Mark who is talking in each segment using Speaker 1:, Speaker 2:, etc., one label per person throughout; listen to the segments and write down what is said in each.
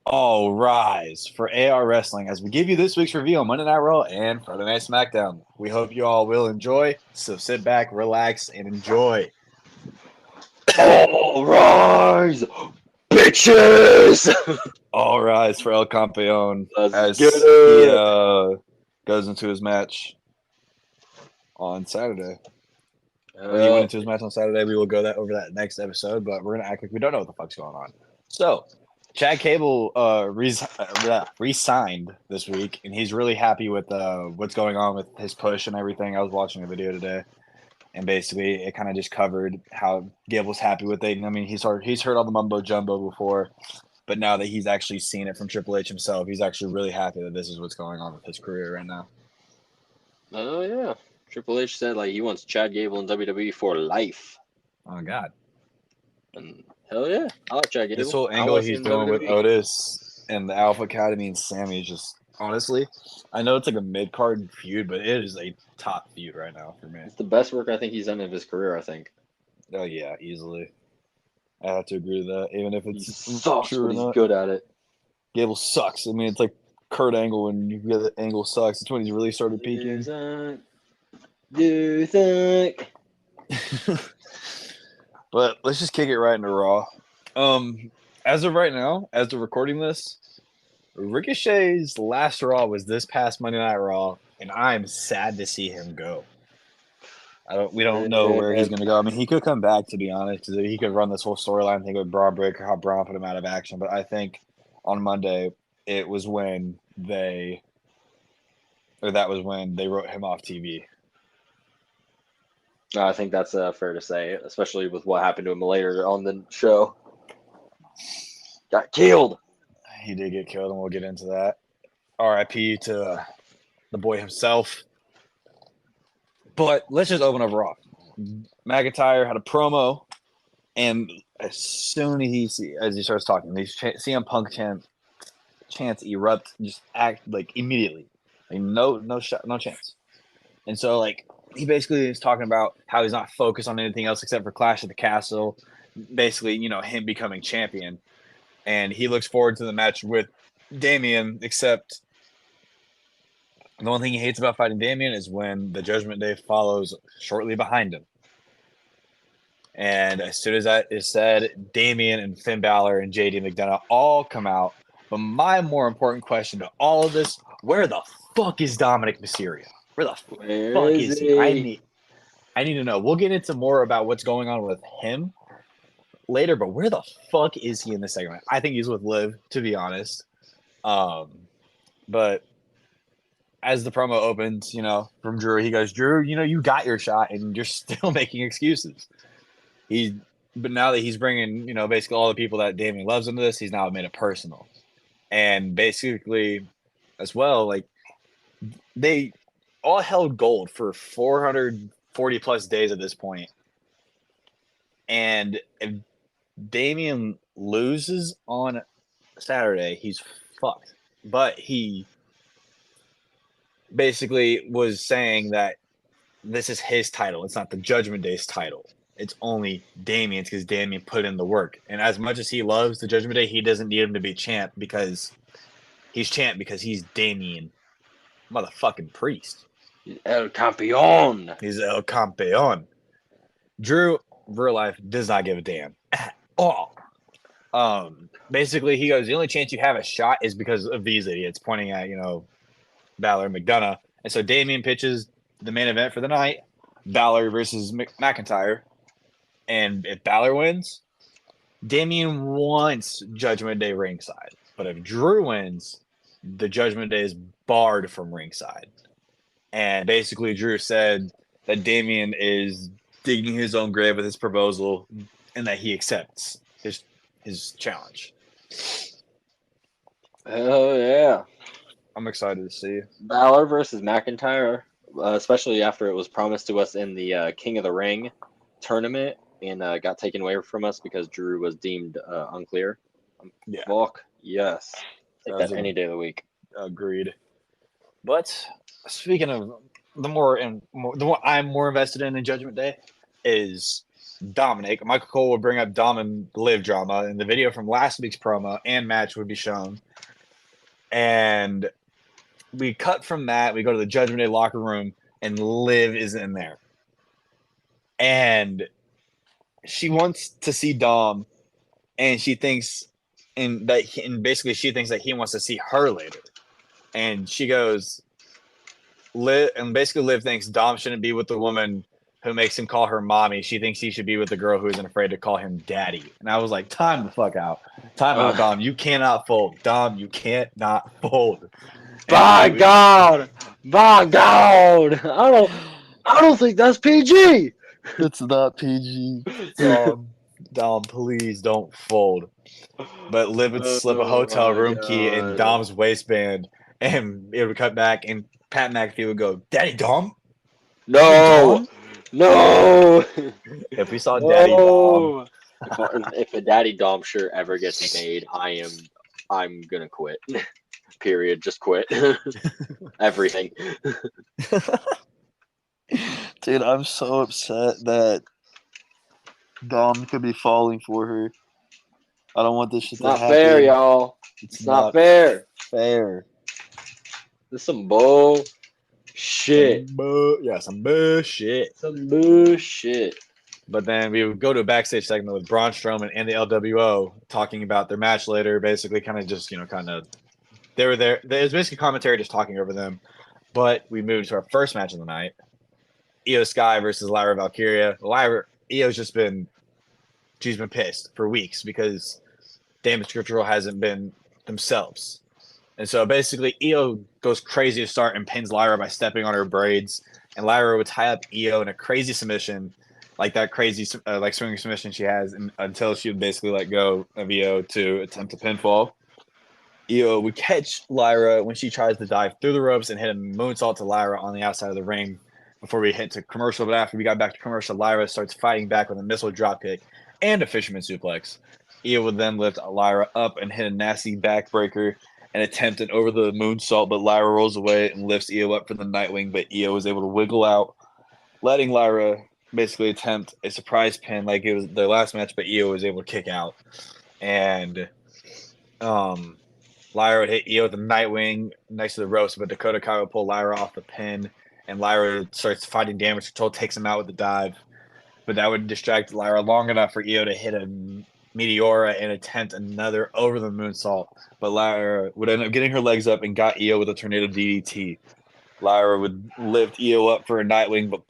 Speaker 1: All rise for AR Wrestling as we give you this week's review on Monday Night Raw and Friday Night Smackdown. We hope you all will enjoy, so sit back, relax, and enjoy.
Speaker 2: All rise, bitches!
Speaker 1: All rise for El Campeon
Speaker 2: Let's get
Speaker 1: as he
Speaker 2: it.
Speaker 1: goes into his match on Saturday. Or he went
Speaker 2: Uh,
Speaker 1: into his match on Saturday. We will go over that next episode, but we're going to act like we don't know what the fuck's going on. So, Chad Cable re-signed this week, and he's really happy with what's going on with his push and everything. I was watching a video today, and basically it kind of just covered how Gable's happy with it. I mean, he's heard all the mumbo jumbo before, but now that he's actually seen it from Triple H himself, he's actually really happy that this is what's going on with his career right now.
Speaker 2: oh yeah, Triple H said like he wants Chad Gable in WWE for life,
Speaker 1: Oh God,
Speaker 2: and hell yeah, I like Chad Gable.
Speaker 1: this whole
Speaker 2: I
Speaker 1: angle
Speaker 2: want to see
Speaker 1: he's
Speaker 2: him in
Speaker 1: doing with
Speaker 2: WWE.
Speaker 1: Otis and the Alpha Academy and Sammy is just honestly, I know it's like a mid card feud, but it is a top feud right now for me.
Speaker 2: It's the best work I think he's done in his career. I think
Speaker 1: Oh yeah, easily. I have to agree with that, even if
Speaker 2: he
Speaker 1: it's
Speaker 2: sucks,
Speaker 1: true
Speaker 2: but
Speaker 1: or
Speaker 2: he's
Speaker 1: not.
Speaker 2: good at it.
Speaker 1: Gable sucks. I mean, it's like Kurt Angle when you get the Angle sucks. It's when he's really started peaking.
Speaker 2: Do you think?
Speaker 1: But let's just kick it right into Raw. As of right now, as of recording this, Ricochet's last Raw was this past Monday Night Raw, and I'm sad to see him go. We don't know where he's going to go. I mean, he could come back, to be honest, because he could run this whole storyline thing with Braun Breaker, how Braun put him out of action. But I think on Monday, it was when that was when they wrote him off TV.
Speaker 2: I think that's fair to say, especially with what happened to him later on the show. Got killed.
Speaker 1: He did get killed, and we'll get into that. RIP to the boy himself. But let's just open up Raw. McIntyre had a promo, and as soon as he starts talking, these CM Punk chants erupt, just act like immediately, like no chance. And so like he basically is talking about how he's not focused on anything else except for Clash at the Castle, basically him becoming champion, and he looks forward to the match with Damian, except the only thing he hates about fighting Damian is when the Judgment Day follows shortly behind him. And as soon as that is said, Damian and Finn Balor and JD McDonough all come out. But my more important question to all of this, where the fuck is Dominic Mysterio? Where the
Speaker 2: Where
Speaker 1: fuck
Speaker 2: is
Speaker 1: is he? I
Speaker 2: he?
Speaker 1: need to know. We'll get into more about what's going on with him later, but where the fuck is he in this segment? I think he's with Liv, to be honest. But as the promo opens, from Drew, he goes, Drew, you got your shot and you're still making excuses. But now that he's bringing, basically all the people that Damian loves into this, he's now made it personal. And basically, as well, like, they all held gold for 440 plus days at this point. And if Damian loses on Saturday, he's fucked. But he basically was saying that this is his title. It's not the Judgment Day's title. It's only Damien's because Damien put in the work. And as much as he loves the Judgment Day, he doesn't need him to be champ because he's Damien, motherfucking priest.
Speaker 2: He's El Campeon.
Speaker 1: He's El Campeon. Drew, real life, does not give a damn at all. Basically, he goes, the only chance you have a shot is because of these idiots, pointing at, Balor and McDonough. And so Damien pitches the main event for the night, Balor versus McIntyre. And if Balor wins, Damien wants Judgment Day ringside. But if Drew wins, the Judgment Day is barred from ringside. And basically, Drew said that Damien is digging his own grave with his proposal and that he accepts his challenge.
Speaker 2: Oh yeah.
Speaker 1: I'm excited to see.
Speaker 2: Balor versus McIntyre, especially after it was promised to us in the King of the Ring tournament and got taken away from us because Drew was deemed unclear.
Speaker 1: Yeah.
Speaker 2: Fuck yes. Take that any day of the week.
Speaker 1: Agreed. But speaking of the more I'm more invested in Judgment Day is Dominic. Michael Cole would bring up Dom and Liv drama, and the video from last week's promo and match would be shown. And we cut from that. We go to the Judgment Day locker room, and Liv is in there. And she wants to see Dom, and she thinks, and basically she thinks that he wants to see her later. And she goes, Liv thinks Dom shouldn't be with the woman who makes him call her mommy. She thinks he should be with the girl who isn't afraid to call him daddy. And I was like, time the fuck out. Time out, Dom. You cannot fold. Dom, you can't not fold.
Speaker 2: By God. I don't think that's PG.
Speaker 1: It's not PG. Dom, please don't fold. But Liv would slip a hotel room key in Dom's waistband, and it would cut back, and Pat McAfee would go, Daddy Dom?
Speaker 2: No.
Speaker 1: If we saw Daddy Dom.
Speaker 2: If a Daddy Dom shirt ever gets made, I'm gonna quit. Period. Just quit. Everything.
Speaker 3: Dude, I'm so upset that Dom could be falling for her. I don't want this shit to happen.
Speaker 2: Not fair, y'all. It's not fair.
Speaker 3: Fair.
Speaker 2: This is some bullshit.
Speaker 1: Some bullshit.
Speaker 2: Some bullshit.
Speaker 1: But then we would go to a backstage segment with Braun Strowman and the LWO talking about their match later, basically kind of just, they were there. It was basically commentary just talking over them. But we moved to our first match of the night. Io Sky versus Lyra Valkyria. Io's she's been pissed for weeks because Damage Control hasn't been themselves. And so basically Io goes crazy to start and pins Lyra by stepping on her braids. And Lyra would tie up Io in a crazy submission, like that crazy swinging submission she has, until she would basically let go of Io to attempt a pinfall. Io would catch Lyra when she tries to dive through the ropes and hit a moonsault to Lyra on the outside of the ring before we hit to commercial. But after we got back to commercial, Lyra starts fighting back with a missile dropkick and a fisherman suplex. Io would then lift Lyra up and hit a nasty backbreaker and attempt an over the moonsault, but Lyra rolls away and lifts Io up for the Nightwing, but Io was able to wiggle out, letting Lyra basically attempt a surprise pin like it was their last match, but Io was able to kick out. And Lyra would hit Io with the Nightwing next to the ropes, but Dakota Kai would pull Lyra off the pin, and Lyra starts fighting Damage Control, takes him out with the dive. But that would distract Lyra long enough for Io to hit a Meteora and attempt another over the moonsault. But Lyra would end up getting her legs up and got Io with a tornado DDT. Lyra would lift Io up for a Nightwing, but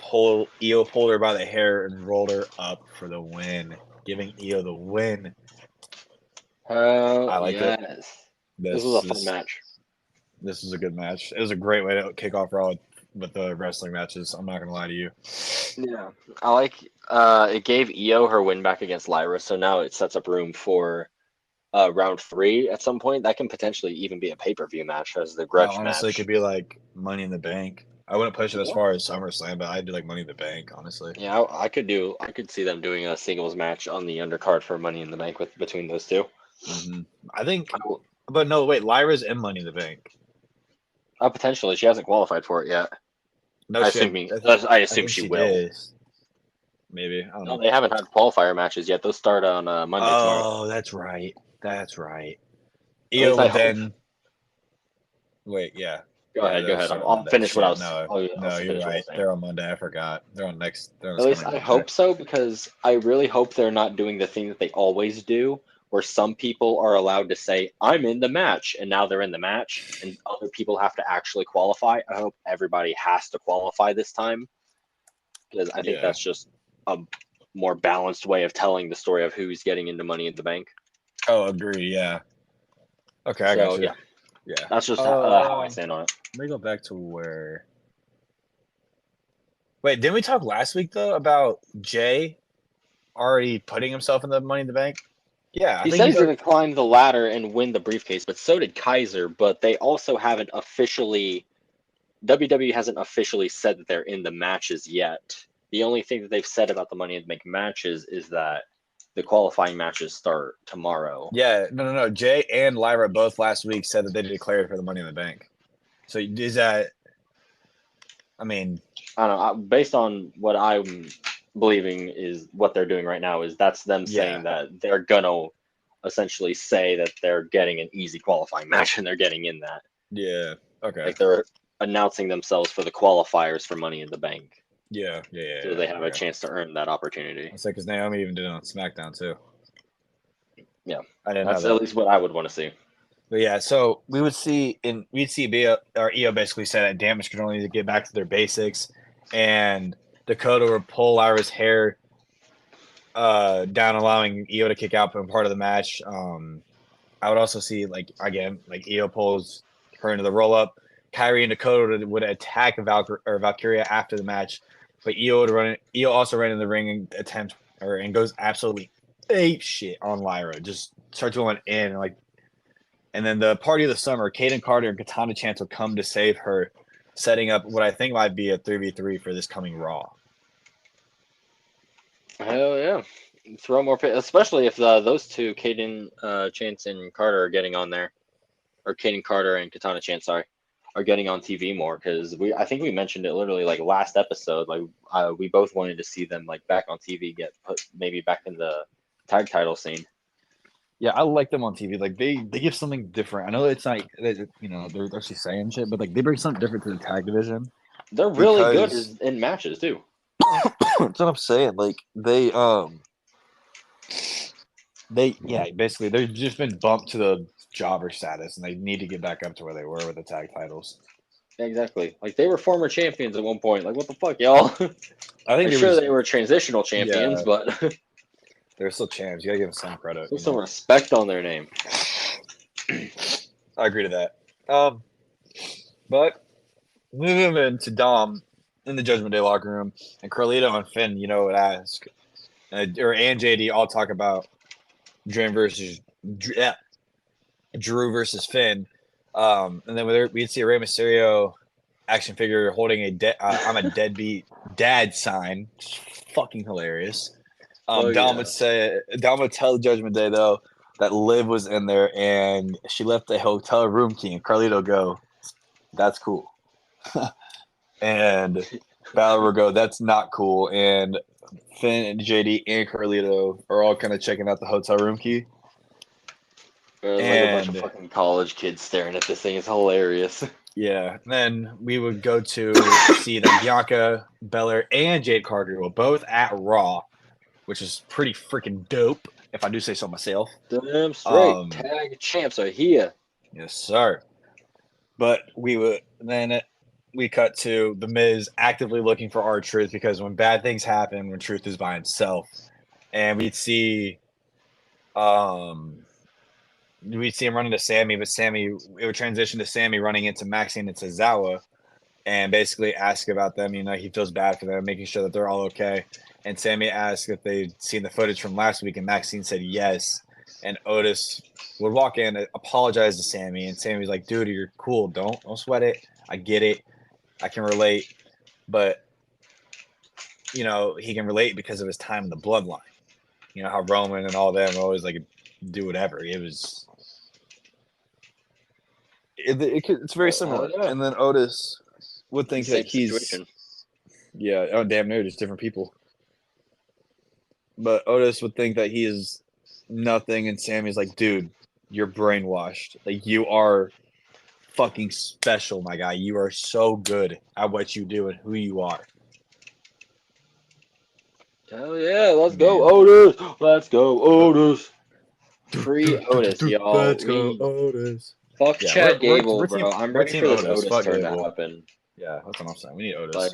Speaker 1: Io pulled her by the hair and rolled her up for the win, giving Io the win. I like it.
Speaker 2: This was a fun match.
Speaker 1: This was a good match. It was a great way to kick off Raw with the wrestling matches. I'm not gonna lie to you.
Speaker 2: Yeah, I like. It gave Io her win back against Lyra, so now it sets up room for round 3 at some point. That can potentially even be a pay-per-view match as the grudge
Speaker 1: honestly,
Speaker 2: match.
Speaker 1: It could be like Money in the Bank. I wouldn't push it as far as SummerSlam, but I'd do like Money in the Bank, honestly.
Speaker 2: Yeah, I could see them doing a singles match on the undercard for Money in the Bank between those two.
Speaker 1: Mm-hmm. I think, but no, wait, Lyra's in Money in the Bank.
Speaker 2: Potentially, she hasn't qualified for it yet.
Speaker 1: No,
Speaker 2: I assume she will.
Speaker 1: Is. Maybe. I don't know.
Speaker 2: They haven't had qualifier matches yet. Those start on Monday tomorrow.
Speaker 1: Oh, that's right. Io would then. Wait, yeah.
Speaker 2: Go ahead. I'll finish what I was.
Speaker 1: No, you're right. They're on Monday. I forgot. They're on next.
Speaker 2: At least I hope so, because I really hope they're not doing the thing that they always do, where some people are allowed to say, I'm in the match, and now they're in the match, and other people have to actually qualify. I hope everybody has to qualify this time, because I think that's just a more balanced way of telling the story of who's getting into Money in the Bank.
Speaker 1: Oh, agree, yeah. Okay, I got you.
Speaker 2: Yeah. That's just how I stand on it.
Speaker 1: Let me go back to where... Wait, didn't we talk last week, though, about Jay already putting himself in the Money in the Bank? Yeah.
Speaker 2: He said he's going to climb the ladder and win the briefcase, but so did Kaiser, but they also haven't officially... WWE hasn't officially said that they're in the matches yet. The only thing that they've said about the Money in the Bank matches is that the qualifying matches start tomorrow.
Speaker 1: Yeah, no. Jay and Lyra both last week said that they declared for the Money in the Bank. So is that... I mean...
Speaker 2: I don't know. Based on what I'm believing is what they're doing right now is that's them saying that they're gonna essentially say that they're getting an easy qualifying match and they're getting in that.
Speaker 1: Yeah. Okay.
Speaker 2: Like they're announcing themselves for the qualifiers for Money in the Bank.
Speaker 1: Yeah.
Speaker 2: So they have a chance to earn that opportunity.
Speaker 1: It's like because Naomi even did it on SmackDown too.
Speaker 2: Yeah,
Speaker 1: I didn't
Speaker 2: that's
Speaker 1: know that.
Speaker 2: at least what I would want to see.
Speaker 1: But yeah, so we'd see Bia or EO basically said that Damage could only get back to their basics, and Dakota would pull Lyra's hair down, allowing EO to kick out for part of the match. I would also see like EO pulls her into the roll up. Kyrie and Dakota would attack Valkyria after the match, but EO also ran in the ring and goes absolutely ape shit on Lyra. Just starts going in and then the party of the summer, Kaden Carter and Katana Chance will come to save her, setting up what I think might be a 3v3 for this coming Raw.
Speaker 2: Hell yeah. Throw more, especially if those two, Kaden Chance and Carter, are getting on there. Or Kaden Carter and Katana Chance, sorry, are getting on TV more. Because I think we mentioned it literally like last episode. Like we both wanted to see them like back on TV, get put maybe back in the tag title scene.
Speaker 1: Yeah, I like them on TV. Like they give something different. I know it's not, they're actually saying shit, but like they bring something different to the tag division.
Speaker 2: They're really good in matches too.
Speaker 3: That's what I'm saying. Like
Speaker 1: basically they've just been bumped to the jobber status, and they need to get back up to where they were with the tag titles.
Speaker 2: Exactly. Like they were former champions at one point. Like what the fuck, y'all?
Speaker 1: I think
Speaker 2: they were transitional champions, but
Speaker 1: they're still champs. You gotta give them some credit.
Speaker 2: Put some respect on their name.
Speaker 1: I agree to that. But moving into Dom in the Judgment Day locker room, and Carlito and Finn, would ask, and JD all talk about Drew versus Finn. And then we'd see a Rey Mysterio action figure holding I'm a deadbeat dad sign. Fucking hilarious. Dom would tell the Judgment Day though that Liv was in there and she left the hotel room key, and Carlito go, "That's cool," and Balor would go, "That's not cool," and Finn and JD and Carlito are all kind of checking out the hotel room key.
Speaker 2: There's like a bunch of fucking college kids staring at this thing. It's hilarious.
Speaker 1: Yeah. Then we would go to see that Bianca Belair and Jade Cargill were both at Raw, which is pretty freaking dope, if I do say so myself.
Speaker 2: Damn straight. Tag champs are here.
Speaker 1: Yes, sir. But we cut to The Miz actively looking for R-Truth, because when bad things happen, when Truth is by himself, and we'd see him run into Sammy, but it would transition to Sammy running into Maxine and Tozawa and basically ask about them. He feels bad for them, making sure that they're all okay. And Sammy asked if they'd seen the footage from last week, and Maxine said yes. And Otis would walk in, apologize to Sammy, and Sammy's like, "Dude, you're cool. Don't sweat it. I get it. I can relate." But, he can relate because of his time in the bloodline. How Roman and all them always like do whatever. It was... It's very similar.
Speaker 2: Yeah.
Speaker 1: And then Otis would think that he's...
Speaker 2: situation.
Speaker 1: Yeah, oh, damn near, just different people. But Otis would think that he is nothing, and Sammy's like, "Dude, you're brainwashed. Like, you are fucking special, my guy. You are so good at what you do and who you are."
Speaker 2: Hell yeah, let's go, Otis. Let's go, Otis. Free Otis, y'all.
Speaker 1: Let's go, Otis.
Speaker 2: Fuck Chad Gable,
Speaker 1: we're
Speaker 2: bro. I'm ready for this Otis turn to happen.
Speaker 1: Yeah, that's what I'm saying. We need Otis.
Speaker 2: Like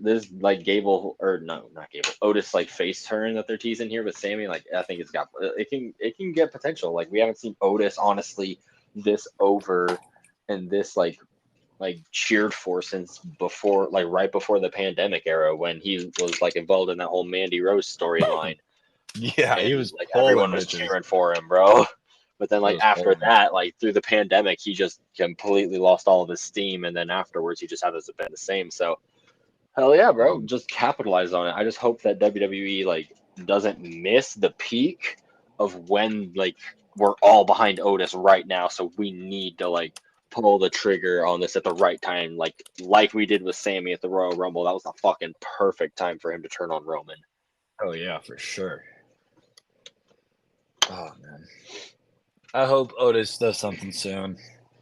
Speaker 2: this like Gable, or no, not Gable. Otis like face turn that they're teasing here with Sammy. Like I think it can get potential. Like we haven't seen Otis honestly this over and this like cheered for since before, like right before the pandemic era, when he was like involved in that whole Mandy Rose storyline.
Speaker 1: Yeah,
Speaker 2: and
Speaker 1: he was
Speaker 2: like everyone was cheering for him, bro. But then like after that, like through the pandemic, he just completely lost all of his steam, and then afterwards he just hasn't been the same. So hell yeah, bro. Just capitalize on it. I just hope that WWE like doesn't miss the peak of when like we're all behind Otis right now. So we need to like pull the trigger on this at the right time, like we did with Sammy at the Royal Rumble. That was the fucking perfect time for him to turn on Roman.
Speaker 1: Oh yeah, for sure. Oh man, I hope Otis does something soon.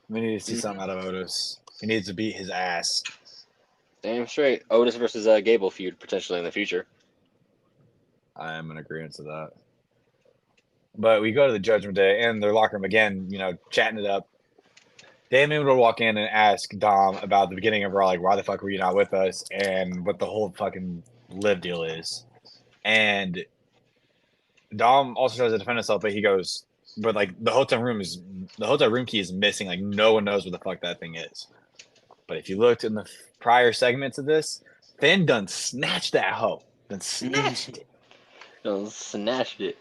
Speaker 1: We need to see something out of Otis. He needs to beat his ass.
Speaker 2: Damn straight. Otis versus Gable feud potentially in the future.
Speaker 1: I am in agreement to that. But we go to the Judgment Day and their locker room again, chatting it up. Damien would walk in and ask Dom about the beginning of Raw, like, why the fuck were you not with us? And what the whole fucking live deal is. And Dom also tries to defend himself, but he goes, but like the hotel room key is missing. Like no one knows what the fuck that thing is. But if you looked in the prior segments of this, Finn done snatched that hoe. Done snatched it.
Speaker 2: Snatched it.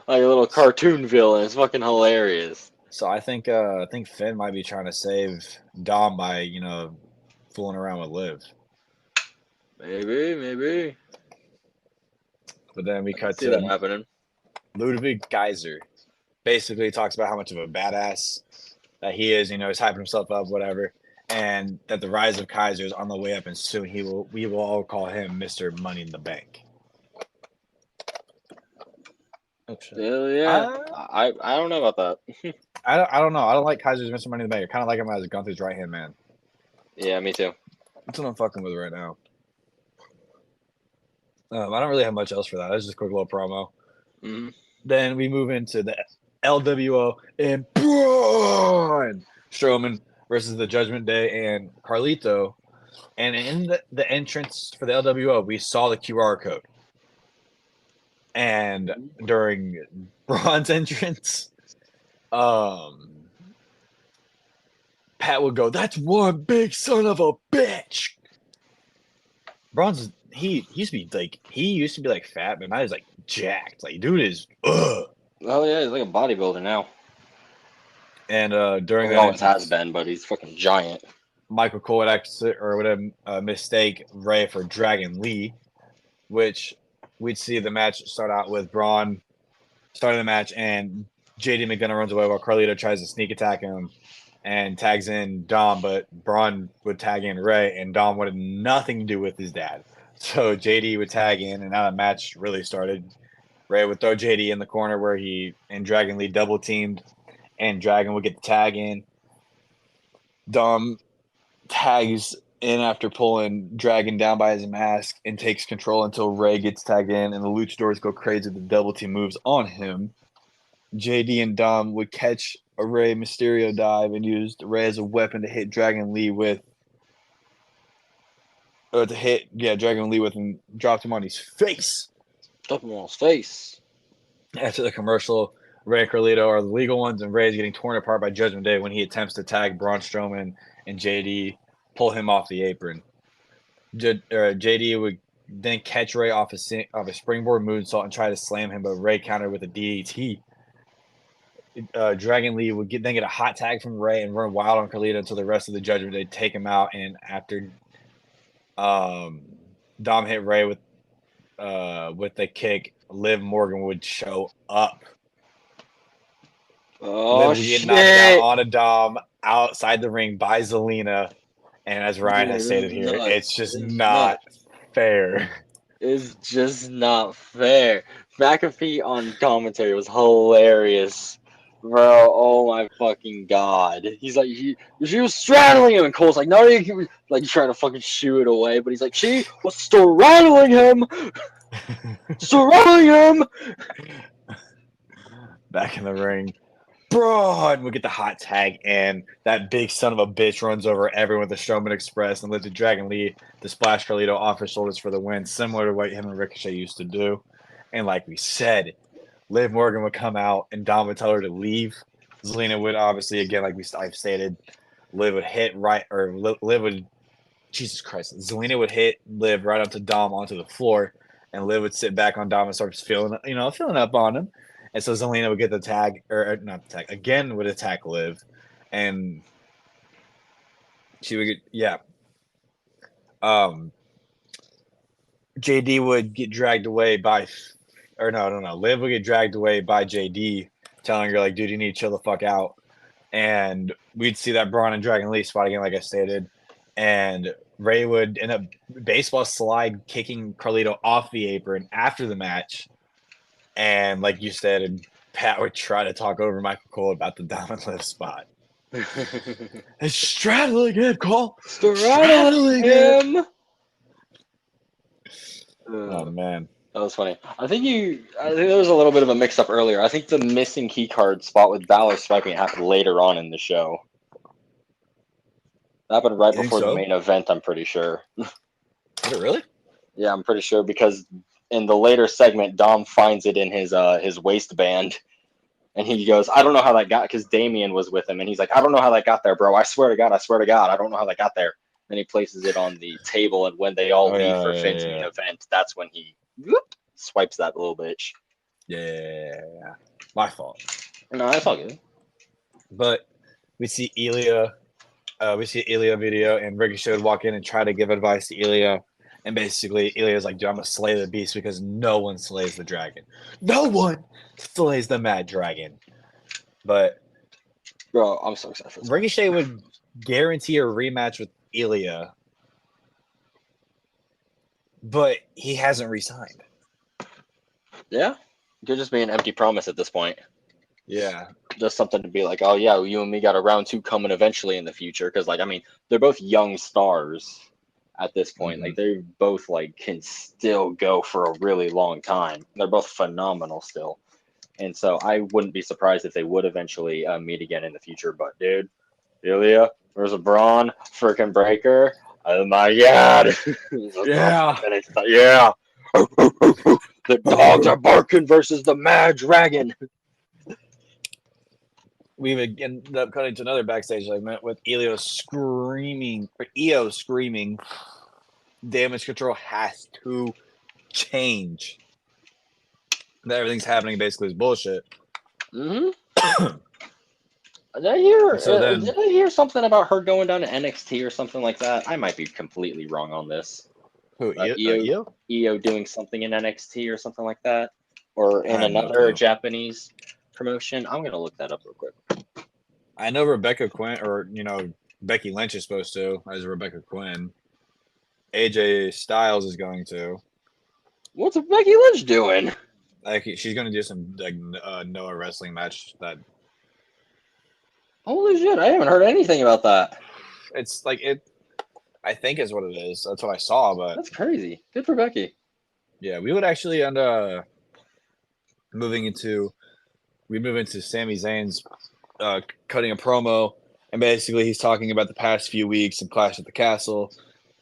Speaker 2: Like a little cartoon villain. It's fucking hilarious.
Speaker 1: So I think Finn might be trying to save Dom by, fooling around with Liv.
Speaker 2: Maybe.
Speaker 1: But then we cut
Speaker 2: See that happening.
Speaker 1: Ludwig Kaiser. Basically talks about how much of a badass that he is. He's hyping himself up, whatever. And that the rise of Kaiser is on the way up, and soon we will all call him Mr. Money in the Bank.
Speaker 2: Hell yeah. I don't know about that.
Speaker 1: I don't know. I don't like Kaiser's Mr. Money in the Bank. I kind of like him as Gunther's right hand man.
Speaker 2: Yeah, me too.
Speaker 1: That's what I'm fucking with right now. I don't really have much else for that. That's just a quick little promo.
Speaker 2: Mm-hmm.
Speaker 1: Then we move into the LWO and Braun Strowman versus the Judgment Day and Carlito. And in the entrance for the LWO, we saw the QR code. And during Braun's entrance, Pat would go, "That's one big son of a bitch." Braun's he used to be like fat, but now he's like jacked. Like dude is
Speaker 2: Oh yeah, he's like a bodybuilder now.
Speaker 1: And during that,
Speaker 2: always has been, but he's fucking giant.
Speaker 1: Michael Cole would mistake Ray for Dragon Lee, which we'd see the match start out with Braun starting the match, and JD McDonough runs away while Carlito tries to sneak attack him and tags in Dom, but Braun would tag in Ray, and Dom wanted nothing to do with his dad. So JD would tag in, and now the match really started. Ray would throw JD in the corner where he and Dragon Lee double teamed, and Dragon would get the tag in. Dom tags in after pulling Dragon down by his mask and takes control until Ray gets tagged in, and the luchadors go crazy with the double team moves on him. JD and Dom would catch a Rey Mysterio dive and used Ray as a weapon to hit Dragon Lee with, and dropped him on his face.
Speaker 2: Drop him on his face.
Speaker 1: After the commercial, Ray and Carlito are the legal ones, and Ray is getting torn apart by Judgment Day when he attempts to tag Braun Strowman and JD, pull him off the apron. JD would then catch Ray off a springboard moonsault and try to slam him, but Ray countered with a DDT. Dragon Lee would then get a hot tag from Ray and run wild on Carlito until the rest of the Judgment Day take him out. And after Dom hit Ray with the kick, Liv Morgan would show up.
Speaker 2: Oh,
Speaker 1: Liv would get knocked out on a Dom outside the ring by Zelina. And as Ryan has stated here, it's just not fair.
Speaker 2: It's just not fair. McAfee on commentary was hilarious. Bro, oh my fucking god. He's like, she was straddling him, and Cole's like, no, you like trying to fucking shoo it away, but he's like, she was straddling him! Straddling him!
Speaker 1: Back in the ring. Braun would get the hot tag, and that big son of a bitch runs over everyone with the Strowman Express and lifted Dragon Lee to splash Carlito off his shoulders for the win, similar to what him and Ricochet used to do. And like we said, Liv Morgan would come out, and Dom would tell her to leave. Zelina would obviously, again, like I've stated, Liv would hit Jesus Christ, Zelina would hit Liv right onto Dom onto the floor, and Liv would sit back on Dom and start feeling up on him. And so Zelina would get the tag, or not the tag, again would attack Liv. And she would get, JD would get dragged away by, Liv would get dragged away by JD, telling her, like, dude, you need to chill the fuck out. And we'd see that Braun and Dragon Lee spot again, like I stated. and Ray would end up baseball slide kicking Carlito off the apron after the match. And like you said, and Pat would try to talk over Michael Cole about the diamond lift spot. It's straddling him, Cole.
Speaker 2: Straddling him.
Speaker 1: Oh man,
Speaker 2: that was funny. I think there was a little bit of a mix-up earlier. I think the missing key card spot with Balor swiping happened later on in the show. That happened right before the main event, I'm pretty sure.
Speaker 1: Is it really?
Speaker 2: Yeah, I'm pretty sure because in the later segment, Dom finds it in his waistband, and he goes, "I don't know how that got," because Damien was with him, and he's like, "I don't know how that got there, bro. I swear to God, I don't know how that got there." Then he places it on the table, and when they all leave for Finn's main event, that's when he swipes that little bitch.
Speaker 1: Yeah, my fault.
Speaker 2: No, that's all good.
Speaker 1: But we see Ilya. We see Ilya video, and Ricochet would walk in and try to give advice to Ilya. And basically, Ilya's like, dude, I'm going to slay the beast because no one slays the dragon. No one slays the mad dragon. But,
Speaker 2: bro, I'm so excited for this.
Speaker 1: Ricochet would guarantee a rematch with Ilya, but he hasn't resigned.
Speaker 2: Yeah? It could just be an empty promise at this point.
Speaker 1: Yeah.
Speaker 2: Just something to be like, oh, yeah, you and me got a round 2 coming eventually in the future. Because, like, I mean, they're both young stars at this point. Like, they both, like, can still go for a really long time. They're both phenomenal still. And so I wouldn't be surprised if they would eventually meet again in the future. But, dude, Ilya versus a Braun freaking Breaker. Oh, my God.
Speaker 1: Yeah.
Speaker 2: Yeah. The dogs are barking versus the mad dragon.
Speaker 1: We would end up cutting to another backstage segment with Io screaming, damage control has to change. That everything's happening basically is bullshit.
Speaker 2: Did I hear something about her going down to NXT or something like that? I might be completely wrong on this.
Speaker 1: Who, Io?
Speaker 2: Io doing something in NXT or something like that? Or in another Japanese promotion? I'm going to look that up real quick.
Speaker 1: I know Rebecca Quinn, or, Becky Lynch is supposed to, as Rebecca Quinn. AJ Styles is going to.
Speaker 2: What's Becky Lynch doing?
Speaker 1: Like, she's going to do some Noah wrestling match that.
Speaker 2: Holy shit! I haven't heard anything about that.
Speaker 1: It's like it. I think is what it is. That's what I saw, but
Speaker 2: that's crazy. Good for Becky.
Speaker 1: Yeah, we would actually end up move into Sami Zayn's cutting a promo, and basically he's talking about the past few weeks and Clash at the Castle,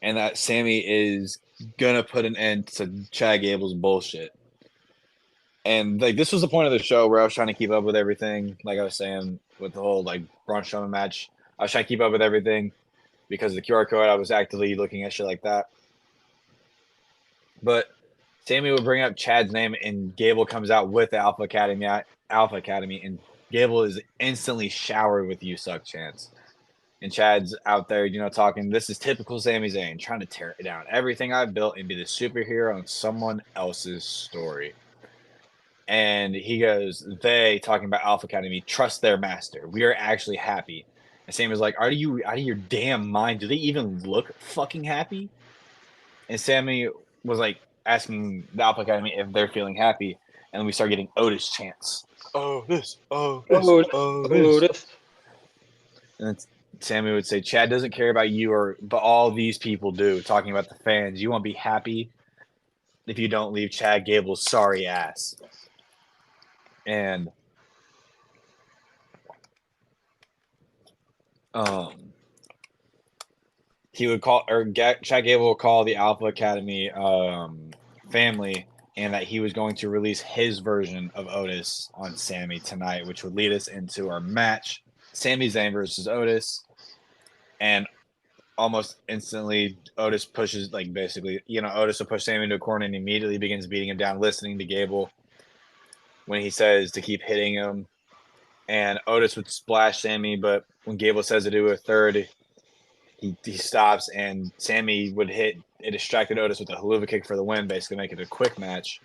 Speaker 1: and that Sami is gonna put an end to Chad Gable's bullshit. And like this was the point of the show where I was trying to keep up with everything. Like I was saying with the whole like Braun Strowman match, I was trying to keep up with everything because of the QR code. I was actively looking at shit like that. But Sami would bring up Chad's name, and Gable comes out with the Alpha Academy, and Gable is instantly showered with "You suck" chants. And Chad's out there, talking. This is typical Sami Zayn, trying to tear it down. Everything I've built and be the superhero on someone else's story. And he goes, they, talking about Alpha Academy, trust their master. We are actually happy. And Sami's like, are you out of your damn mind? Do they even look fucking happy? And Sami was like asking the Alpha Academy if they're feeling happy. And then we start getting Otis chants. Otis. And then Sami would say, Chad doesn't care about you, but all these people do, talking about the fans. You won't be happy if you don't leave Chad Gable's sorry ass. And he would call, or Chad Gable would call the Alpha Academy family, and that he was going to release his version of Otis on Sami tonight, which would lead us into our match, Sami Zayn versus Otis. And almost instantly, Otis pushes, Otis will push Sami into a corner and immediately begins beating him down, listening to Gable when he says to keep hitting him. And Otis would splash Sami, but when Gable says to do a third, he stops, and Sami would hit. It distracted Otis with a haluva kick for the win, basically make it a quick match.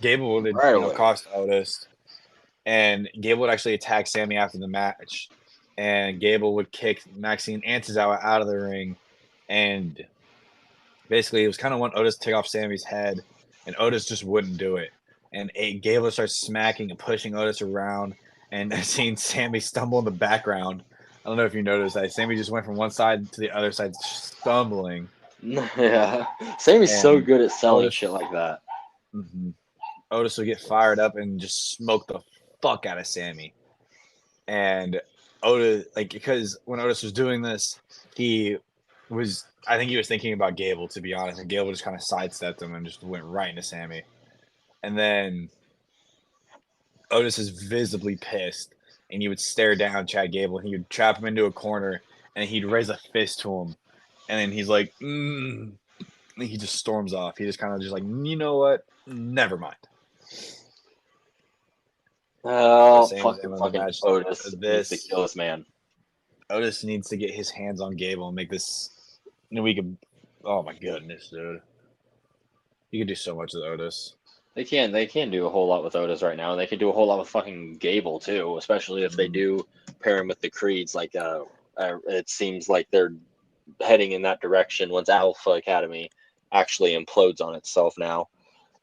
Speaker 1: Gable would cost Otis, and Gable would actually attack Sami after the match, and Gable would kick Maxine Antizawa out of the ring, And basically, it was kind of want Otis to take off Sammy's head, and Otis just wouldn't do it. And Gable starts smacking and pushing Otis around, and seeing Sammy stumble in the background. I don't know if you noticed that. Sammy just went from one side to the other side, stumbling.
Speaker 2: Yeah. Sammy's so
Speaker 1: And
Speaker 2: good at selling
Speaker 1: Otis-
Speaker 2: shit like that.
Speaker 1: Mm-hmm. Otis would get fired up and just smoke the fuck out of Sammy. And Otis, because when Otis was doing this, I think he was thinking about Gable, to be honest. And Gable just kind of sidestepped him and just went right into Sammy. And then Otis is visibly pissed, and he would stare down Chad Gable, and he would trap him into a corner, and he'd raise a fist to him. And then he's like, and he just storms off. He just kind of just like, you know what? Never mind.
Speaker 2: Oh,
Speaker 1: Same
Speaker 2: fucking
Speaker 1: match.
Speaker 2: Otis needs to kill this man.
Speaker 1: Otis needs to get his hands on Gable and make this. We could. Oh my goodness, dude! You could do so much with Otis.
Speaker 2: They can do a whole lot with Otis right now, and they can do a whole lot with fucking Gable too, especially if they do pair him with the Creeds. Like, it seems like they're heading in that direction once Alpha Academy actually implodes on itself now,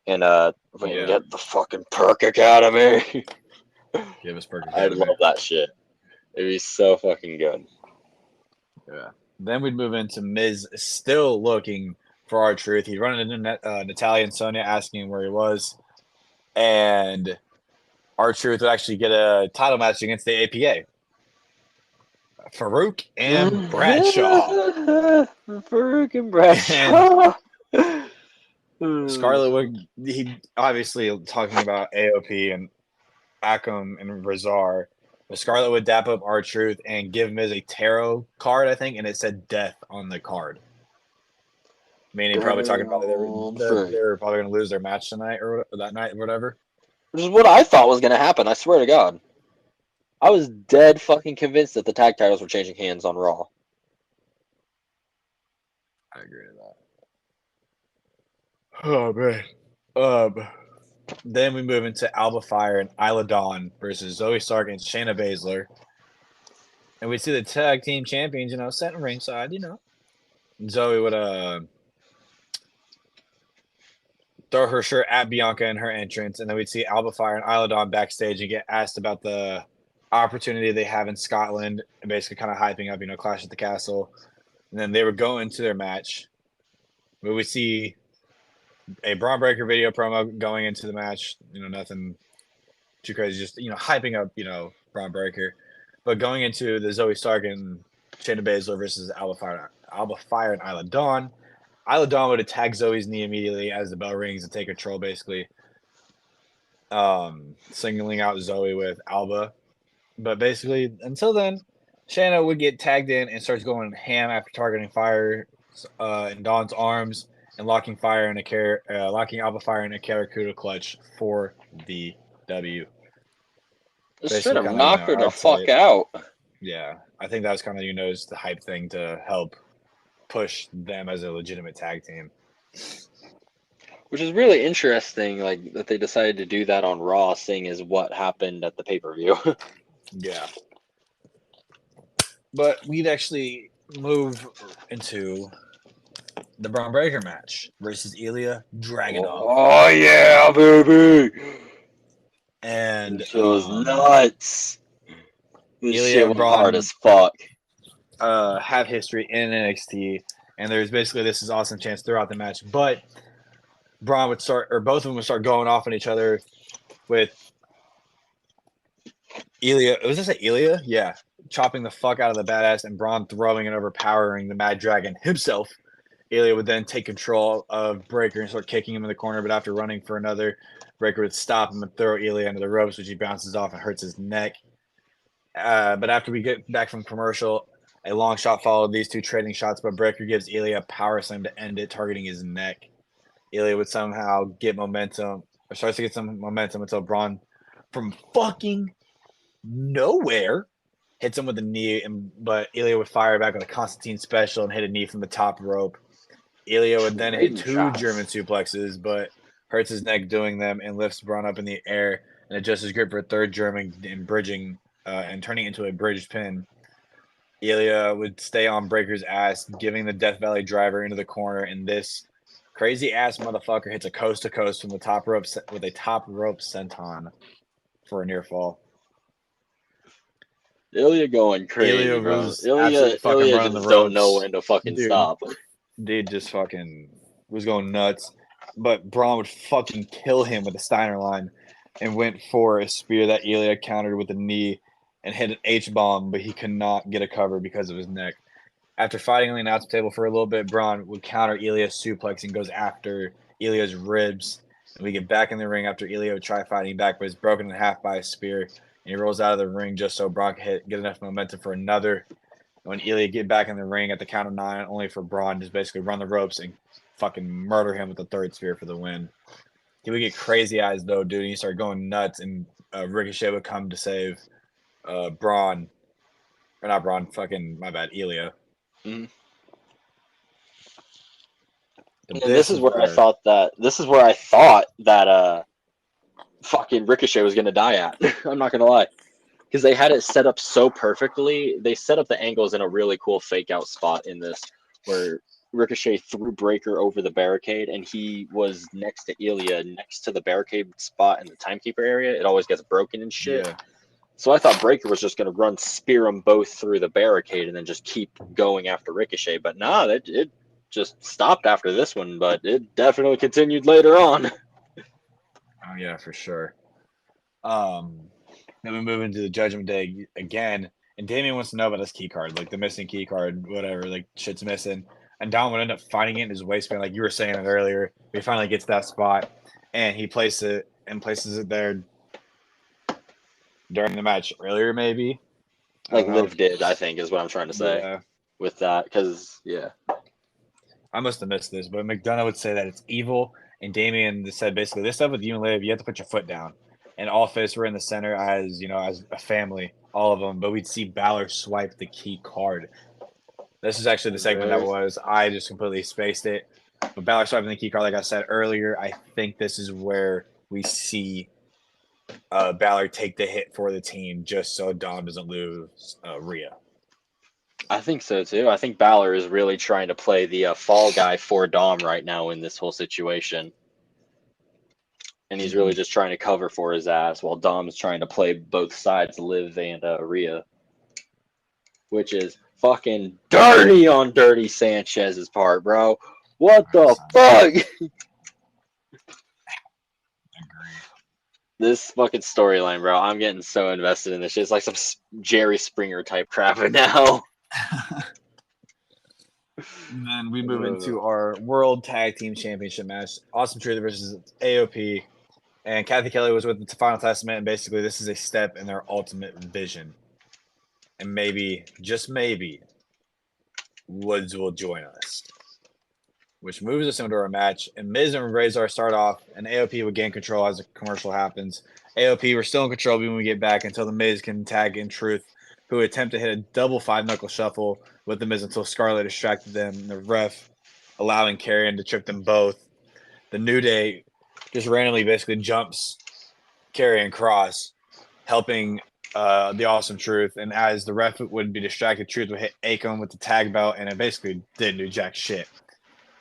Speaker 2: and if we can get the fucking Perk Academy.
Speaker 1: Give us Perk Academy.
Speaker 2: I'd love that shit. It'd be so fucking good.
Speaker 1: Yeah. Then we'd move into Miz still looking for R-Truth. He'd run into Natalya and Sonya asking him where he was. And R-Truth would actually get a title match against the APA. Farouk and Bradshaw.
Speaker 2: Farouk and Bradshaw.
Speaker 1: Scarlett he obviously talking about AOP and Akam and Razar. But Scarlett would dap up R-Truth and give Miz a tarot card, I think, and it said death on the card. Meaning probably talking about they're probably going to lose their match tonight or that night or whatever.
Speaker 2: Which is what I thought was going to happen, I swear to God. I was dead fucking convinced that the tag titles were changing hands on Raw.
Speaker 1: I agree with that. Oh, man. Then we move into Alba Fire and Isla Dawn versus Zoe Stark and Shayna Baszler. And we see the tag team champions, sitting ringside, Zoe would throw her shirt at Bianca in her entrance, and then we'd see Alba Fire and Isla Dawn backstage and get asked about the opportunity they have in Scotland and basically kind of hyping up, Clash at the Castle. And then they would go into their match. But we see a Braun Breaker video promo going into the match. Nothing too crazy, just, hyping up, Braun Breaker. But going into the Zoe Stark and Shayna Baszler versus Alba Fire and Isla Dawn, Isla Dawn would attack Zoe's knee immediately as the bell rings and take control, basically. Singling out Zoe with Alba. But basically, until then, Shayna would get tagged in and starts going ham after targeting Fire in Dawn's arms and locking locking Alba Fire in a Karakuda clutch for the W.
Speaker 2: Just straight up knock her the fuck out.
Speaker 1: Yeah, I think that was kind of the hype thing to help push them as a legitimate tag team.
Speaker 2: Which is really interesting, like that they decided to do that on Raw, seeing as what happened at the pay-per-view.
Speaker 1: Yeah. But we'd actually move into the Braun Breaker match versus Ilya Dragunov.
Speaker 2: Oh yeah, baby!
Speaker 1: And
Speaker 2: it was nuts. This
Speaker 1: Ilya
Speaker 2: shit was hard as fuck.
Speaker 1: Have history in NXT, and there's basically this is awesome chance throughout the match. But Braun would start, or both of them would start going off on each other with Ilya. Was this Ilya? Yeah. Chopping the fuck out of the badass and Braun throwing and overpowering the Mad Dragon himself. Ilya would then take control of Breaker and start kicking him in the corner, but after running for another, Breaker would stop him and throw Ilya into the ropes, which he bounces off and hurts his neck. But after we get back from commercial, a long shot followed these two trading shots, but Breaker gives Ilya a power slam to end it, targeting his neck. Ilya would somehow get momentum, or starts to get some momentum until Braun, from fucking nowhere, hits him with a knee, but Ilya would fire back with a Constantine special and hit a knee from the top rope. Ilya would then hit two German suplexes, but hurts his neck doing them and lifts Braun up in the air and adjusts his grip for a third German and bridging and turning into a bridge pin. Ilya would stay on Breaker's ass, giving the Death Valley driver into the corner, and this crazy ass motherfucker hits a coast to coast from the top rope with a top rope senton for a near fall.
Speaker 2: Ilya going crazy,
Speaker 1: Ilya
Speaker 2: bro.
Speaker 1: was absolutely fucking
Speaker 2: Ilya
Speaker 1: running the
Speaker 2: just don't know
Speaker 1: ropes.
Speaker 2: when to fucking
Speaker 1: Dude.
Speaker 2: stop.
Speaker 1: Dude just fucking was going nuts. But Braun would fucking kill him with the Steiner line and went for a spear that Ilya countered with a knee and hit an H-bomb, but he could not get a cover because of his neck. After fighting on the announce table for a little bit, Braun would counter Ilya's suplex and goes after Ilya's ribs. And we get back in the ring after Ilya would try fighting back, but is broken in half by a spear. And he rolls out of the ring just so Braun can get enough momentum for another. When Ilya get back in the ring at the count of 9, only for Braun to just basically run the ropes and fucking murder him with the third spear for the win. He would get crazy eyes though, dude. And he started going nuts, and Ricochet would come to save Braun. Or not Braun, fucking, my bad, Ilya.
Speaker 2: Mm-hmm. And this is where I thought that fucking Ricochet was gonna die at. I'm not gonna lie, because they had it set up so perfectly. They set up the angles in a really cool fake out spot in this, where Ricochet threw Breaker over the barricade, and he was next to Ilya, next to the barricade spot in the timekeeper area. It always gets broken and shit.
Speaker 1: Yeah.
Speaker 2: So I thought Breaker was just gonna spear them both through the barricade and then just keep going after Ricochet. But nah, it just stopped after this one, but it definitely continued later on.
Speaker 1: Oh yeah, for sure. Then we move into the Judgment Day again, and Damien wants to know about his key card, like the missing key card, whatever, like shit's missing. And Dom would end up finding it in his waistband, like you were saying it earlier. He finally gets that spot, and he places it there during the match earlier, maybe.
Speaker 2: Like Liv did, I think, is what I'm trying to say.
Speaker 1: Yeah.
Speaker 2: With that, because yeah.
Speaker 1: I must have missed this, but McDonough would say that it's evil, and Damien said basically this stuff with you and Liv, you have to put your foot down. And all fists were in the center as a family, all of them. But we'd see Balor swipe the key card. This is actually the segment that was. I just completely spaced it. But Balor swiping the key card, like I said earlier, I think this is where we see Balor take the hit for the team just so Dom doesn't lose Rhea.
Speaker 2: I think so too. I think Balor is really trying to play the fall guy for Dom right now in this whole situation. And he's really just trying to cover for his ass while Dom's trying to play both sides, Liv and Rhea. Which is fucking dirty on Dirty Sanchez's part, bro. What the fuck? This fucking storyline, bro. I'm getting so invested in this shit. It's like some Jerry Springer type crap now.
Speaker 1: And then we move into our World Tag Team Championship match. Awesome Truth versus AOP. And Kathy Kelly was with the Final Testament. And basically, this is a step in their ultimate vision. And maybe, just maybe, Woods will join us. Which moves us into our match. And Miz and Razor start off, and AOP would gain control as the commercial happens. AOP were still in control when we get back until the Miz can tag in Truth, who would attempt to hit a double 5-knuckle shuffle with the Miz until Scarlett distracted them, and the ref allowing Karrion to trip them both. The New Day just randomly basically jumps Karrion Kross, helping the Awesome Truth. And as the ref would be distracted, Truth would hit Akam with the tag belt, and it basically didn't do jack shit.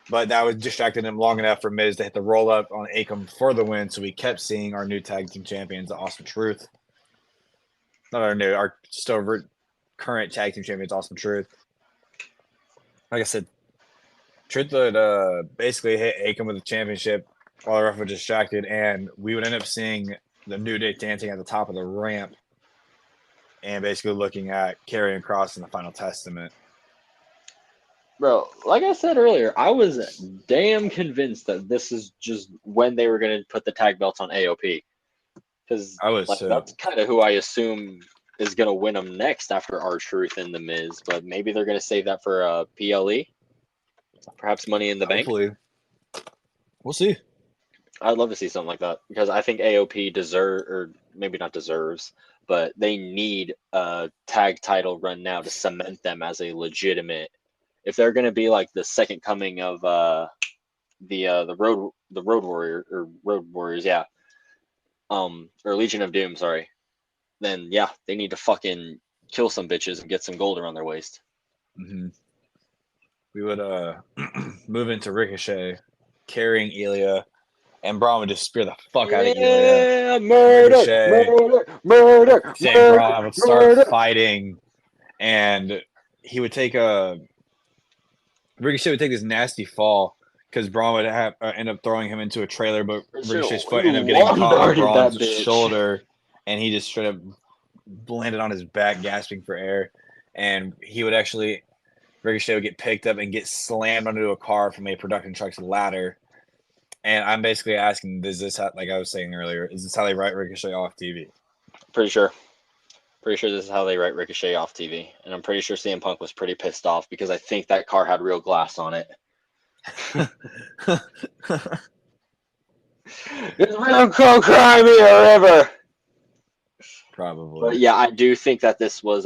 Speaker 1: But that was distracting him long enough for Miz to hit the roll up on Akam for the win. So we kept seeing our new tag team champions, the Awesome Truth. Not our still current tag team champions, Awesome Truth. Like I said, Truth would basically hit Akam with the championship while the ref was distracted, and we would end up seeing the New Day dancing at the top of the ramp and basically looking at Karrion Kross in the Final Testament.
Speaker 2: Bro, like I said earlier, I was damn convinced that this is just when they were going to put the tag belts on AOP. Because that's kind of who I assume is going to win them next after R-Truth and The Miz. But maybe they're going to save that for PLE. Perhaps Money in the Bank.
Speaker 1: Hopefully. We'll see.
Speaker 2: I'd love to see something like that. Because I think AOP or maybe not deserves, but they need a tag title run now to cement them as a legitimate. If they're going to be like the second coming of the Road Warriors, yeah, or Legion of Doom, sorry, then yeah, they need to fucking kill some bitches and get some gold around their waist.
Speaker 1: Mm-hmm. We would move into Ricochet, carrying Ilya, and Braun would just spear the fuck out of Ilya.
Speaker 2: Yeah, murder,
Speaker 1: Ricochet,
Speaker 2: murder.
Speaker 1: Sam Braun would start fighting, and he would take Ricochet would take this nasty fall because Braun would end up throwing him into a trailer, but Ricochet's foot ended up getting caught on Braun's shoulder, and he just straight up landed on his back, gasping for air. And Ricochet would get picked up and get slammed onto a car from a production truck's ladder. And I'm basically asking, is this how, like I was saying earlier, is this how they write Ricochet off TV?
Speaker 2: Pretty sure this is how they write Ricochet off TV. And I'm pretty sure CM Punk was pretty pissed off because I think that car had real glass on it. It's real cold crime here, river.
Speaker 1: Probably.
Speaker 2: But yeah, I do think that this was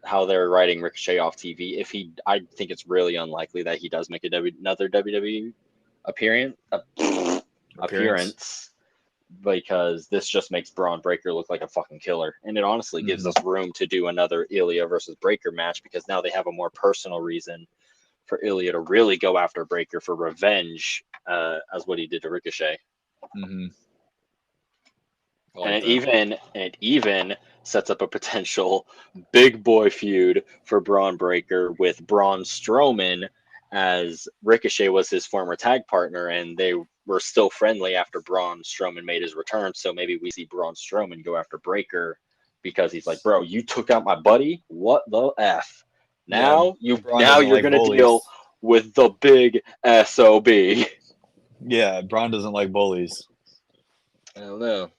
Speaker 2: how they're writing Ricochet off TV. I think it's really unlikely that he does make another WWE appearance, because this just makes Braun Breaker look like a fucking killer, and it honestly gives us room to do another Ilya versus Breaker match because now they have a more personal reason for Ilya to really go after Breaker for revenge, as what he did to Ricochet.
Speaker 1: Mm-hmm.
Speaker 2: And it even sets up a potential big boy feud for Braun Breaker with Braun Strowman, as Ricochet was his former tag partner, and they were still friendly after Braun Strowman made his return. So maybe we see Braun Strowman go after Breaker because he's like, bro, you took out my buddy. What the F? Now you're gonna deal with the big SOB.
Speaker 1: Yeah, Braun doesn't like bullies.
Speaker 2: I don't know.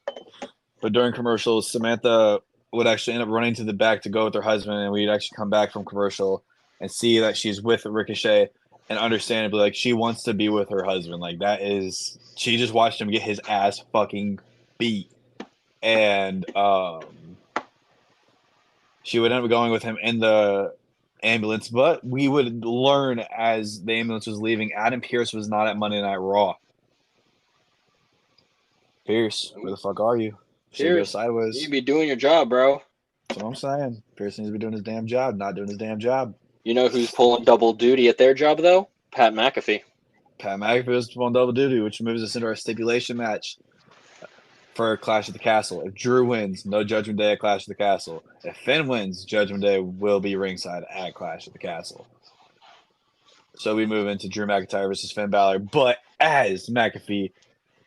Speaker 1: But during commercials, Samantha would actually end up running to the back to go with her husband, and we'd actually come back from commercial and see that she's with Ricochet, and understandably, like, she wants to be with her husband. Like, she just watched him get his ass fucking beat. And she would end up going with him in the ambulance, but we would learn as the ambulance was leaving, Adam Pearce was not at Monday Night Raw. Pierce, where the fuck are you?
Speaker 2: Pierce,
Speaker 1: sideways.
Speaker 2: You be doing your job, bro.
Speaker 1: That's what I'm saying. Pierce needs to be doing his damn job, not doing his damn job.
Speaker 2: You know who's pulling double duty at their job, though? Pat McAfee.
Speaker 1: Pat McAfee is pulling double duty, which moves us into our stipulation match for Clash of the Castle. If Drew wins, no Judgment Day at Clash of the Castle. If Finn wins, Judgment Day will be ringside at Clash of the Castle. So we move into Drew McIntyre versus Finn Balor. But as McAfee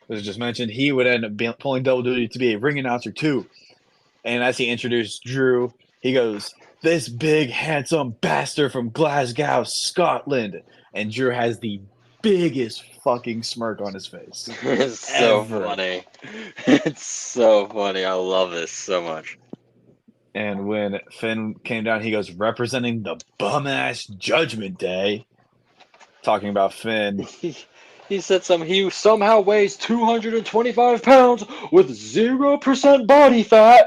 Speaker 1: was just mentioned, he would end up pulling double duty to be a ring announcer too. And as he introduced Drew, he goes, "This big, handsome bastard from Glasgow, Scotland." And Drew has the biggest fucking smirk on his face.
Speaker 2: It's so funny. It's so funny. I love this so much.
Speaker 1: And when Finn came down, he goes, "Representing the bum-ass Judgment Day." Talking about Finn.
Speaker 2: He said he somehow weighs 225 pounds with 0% body fat.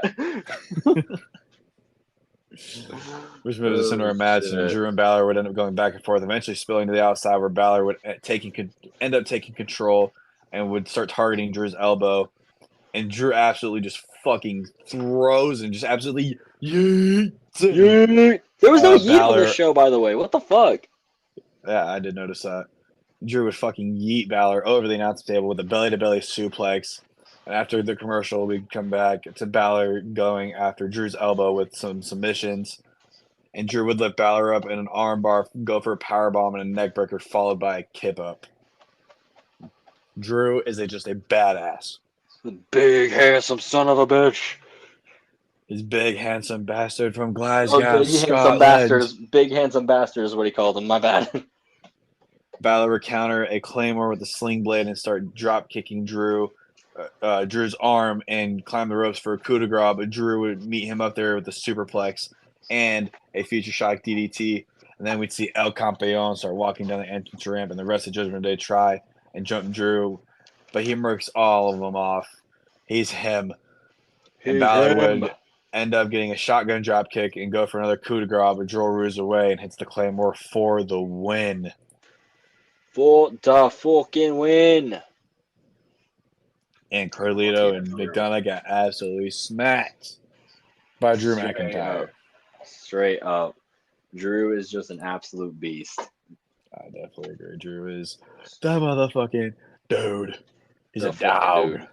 Speaker 1: Which moves us into our match, and Drew and Balor would end up going back and forth, eventually spilling to the outside, where Balor would end up taking control and would start targeting Drew's elbow. And Drew absolutely just fucking throws and just absolutely yeet.
Speaker 2: There was no yeet on this show, by the way. What the fuck?
Speaker 1: Yeah, I did notice that. Drew would fucking yeet Balor over the announce table with a belly-to-belly suplex. And after the commercial, we'd come back to Balor going after Drew's elbow with some submissions. And Drew would lift Balor up in an armbar, go for a powerbomb and a neckbreaker, followed by a kip-up. Drew is just a badass.
Speaker 2: The big, handsome son of a bitch.
Speaker 1: He's big, handsome bastard from Glasgow,
Speaker 2: Scotland. Big, handsome bastard is what he called him. My bad.
Speaker 1: Balor would counter a Claymore with a sling blade and start drop kicking Drew's arm and climb the ropes for a coup de grace, but Drew would meet him up there with a superplex and a future shock DDT. And then we'd see El Campeon start walking down the entrance ramp, and the rest of Judgment Day try and jump Drew, but he murks all of them off. He's him. And Balor would end up getting a shotgun drop kick and go for another coup de grace, but Drew rules away and hits the Claymore for the win.
Speaker 2: For the fucking win.
Speaker 1: And Carlito and McDonough got absolutely smacked by Drew McIntyre.
Speaker 2: Straight up. Drew is just an absolute beast.
Speaker 1: I definitely agree. Drew is the motherfucking dude. He's
Speaker 2: The
Speaker 1: a
Speaker 2: fucking
Speaker 1: dog.
Speaker 2: dude.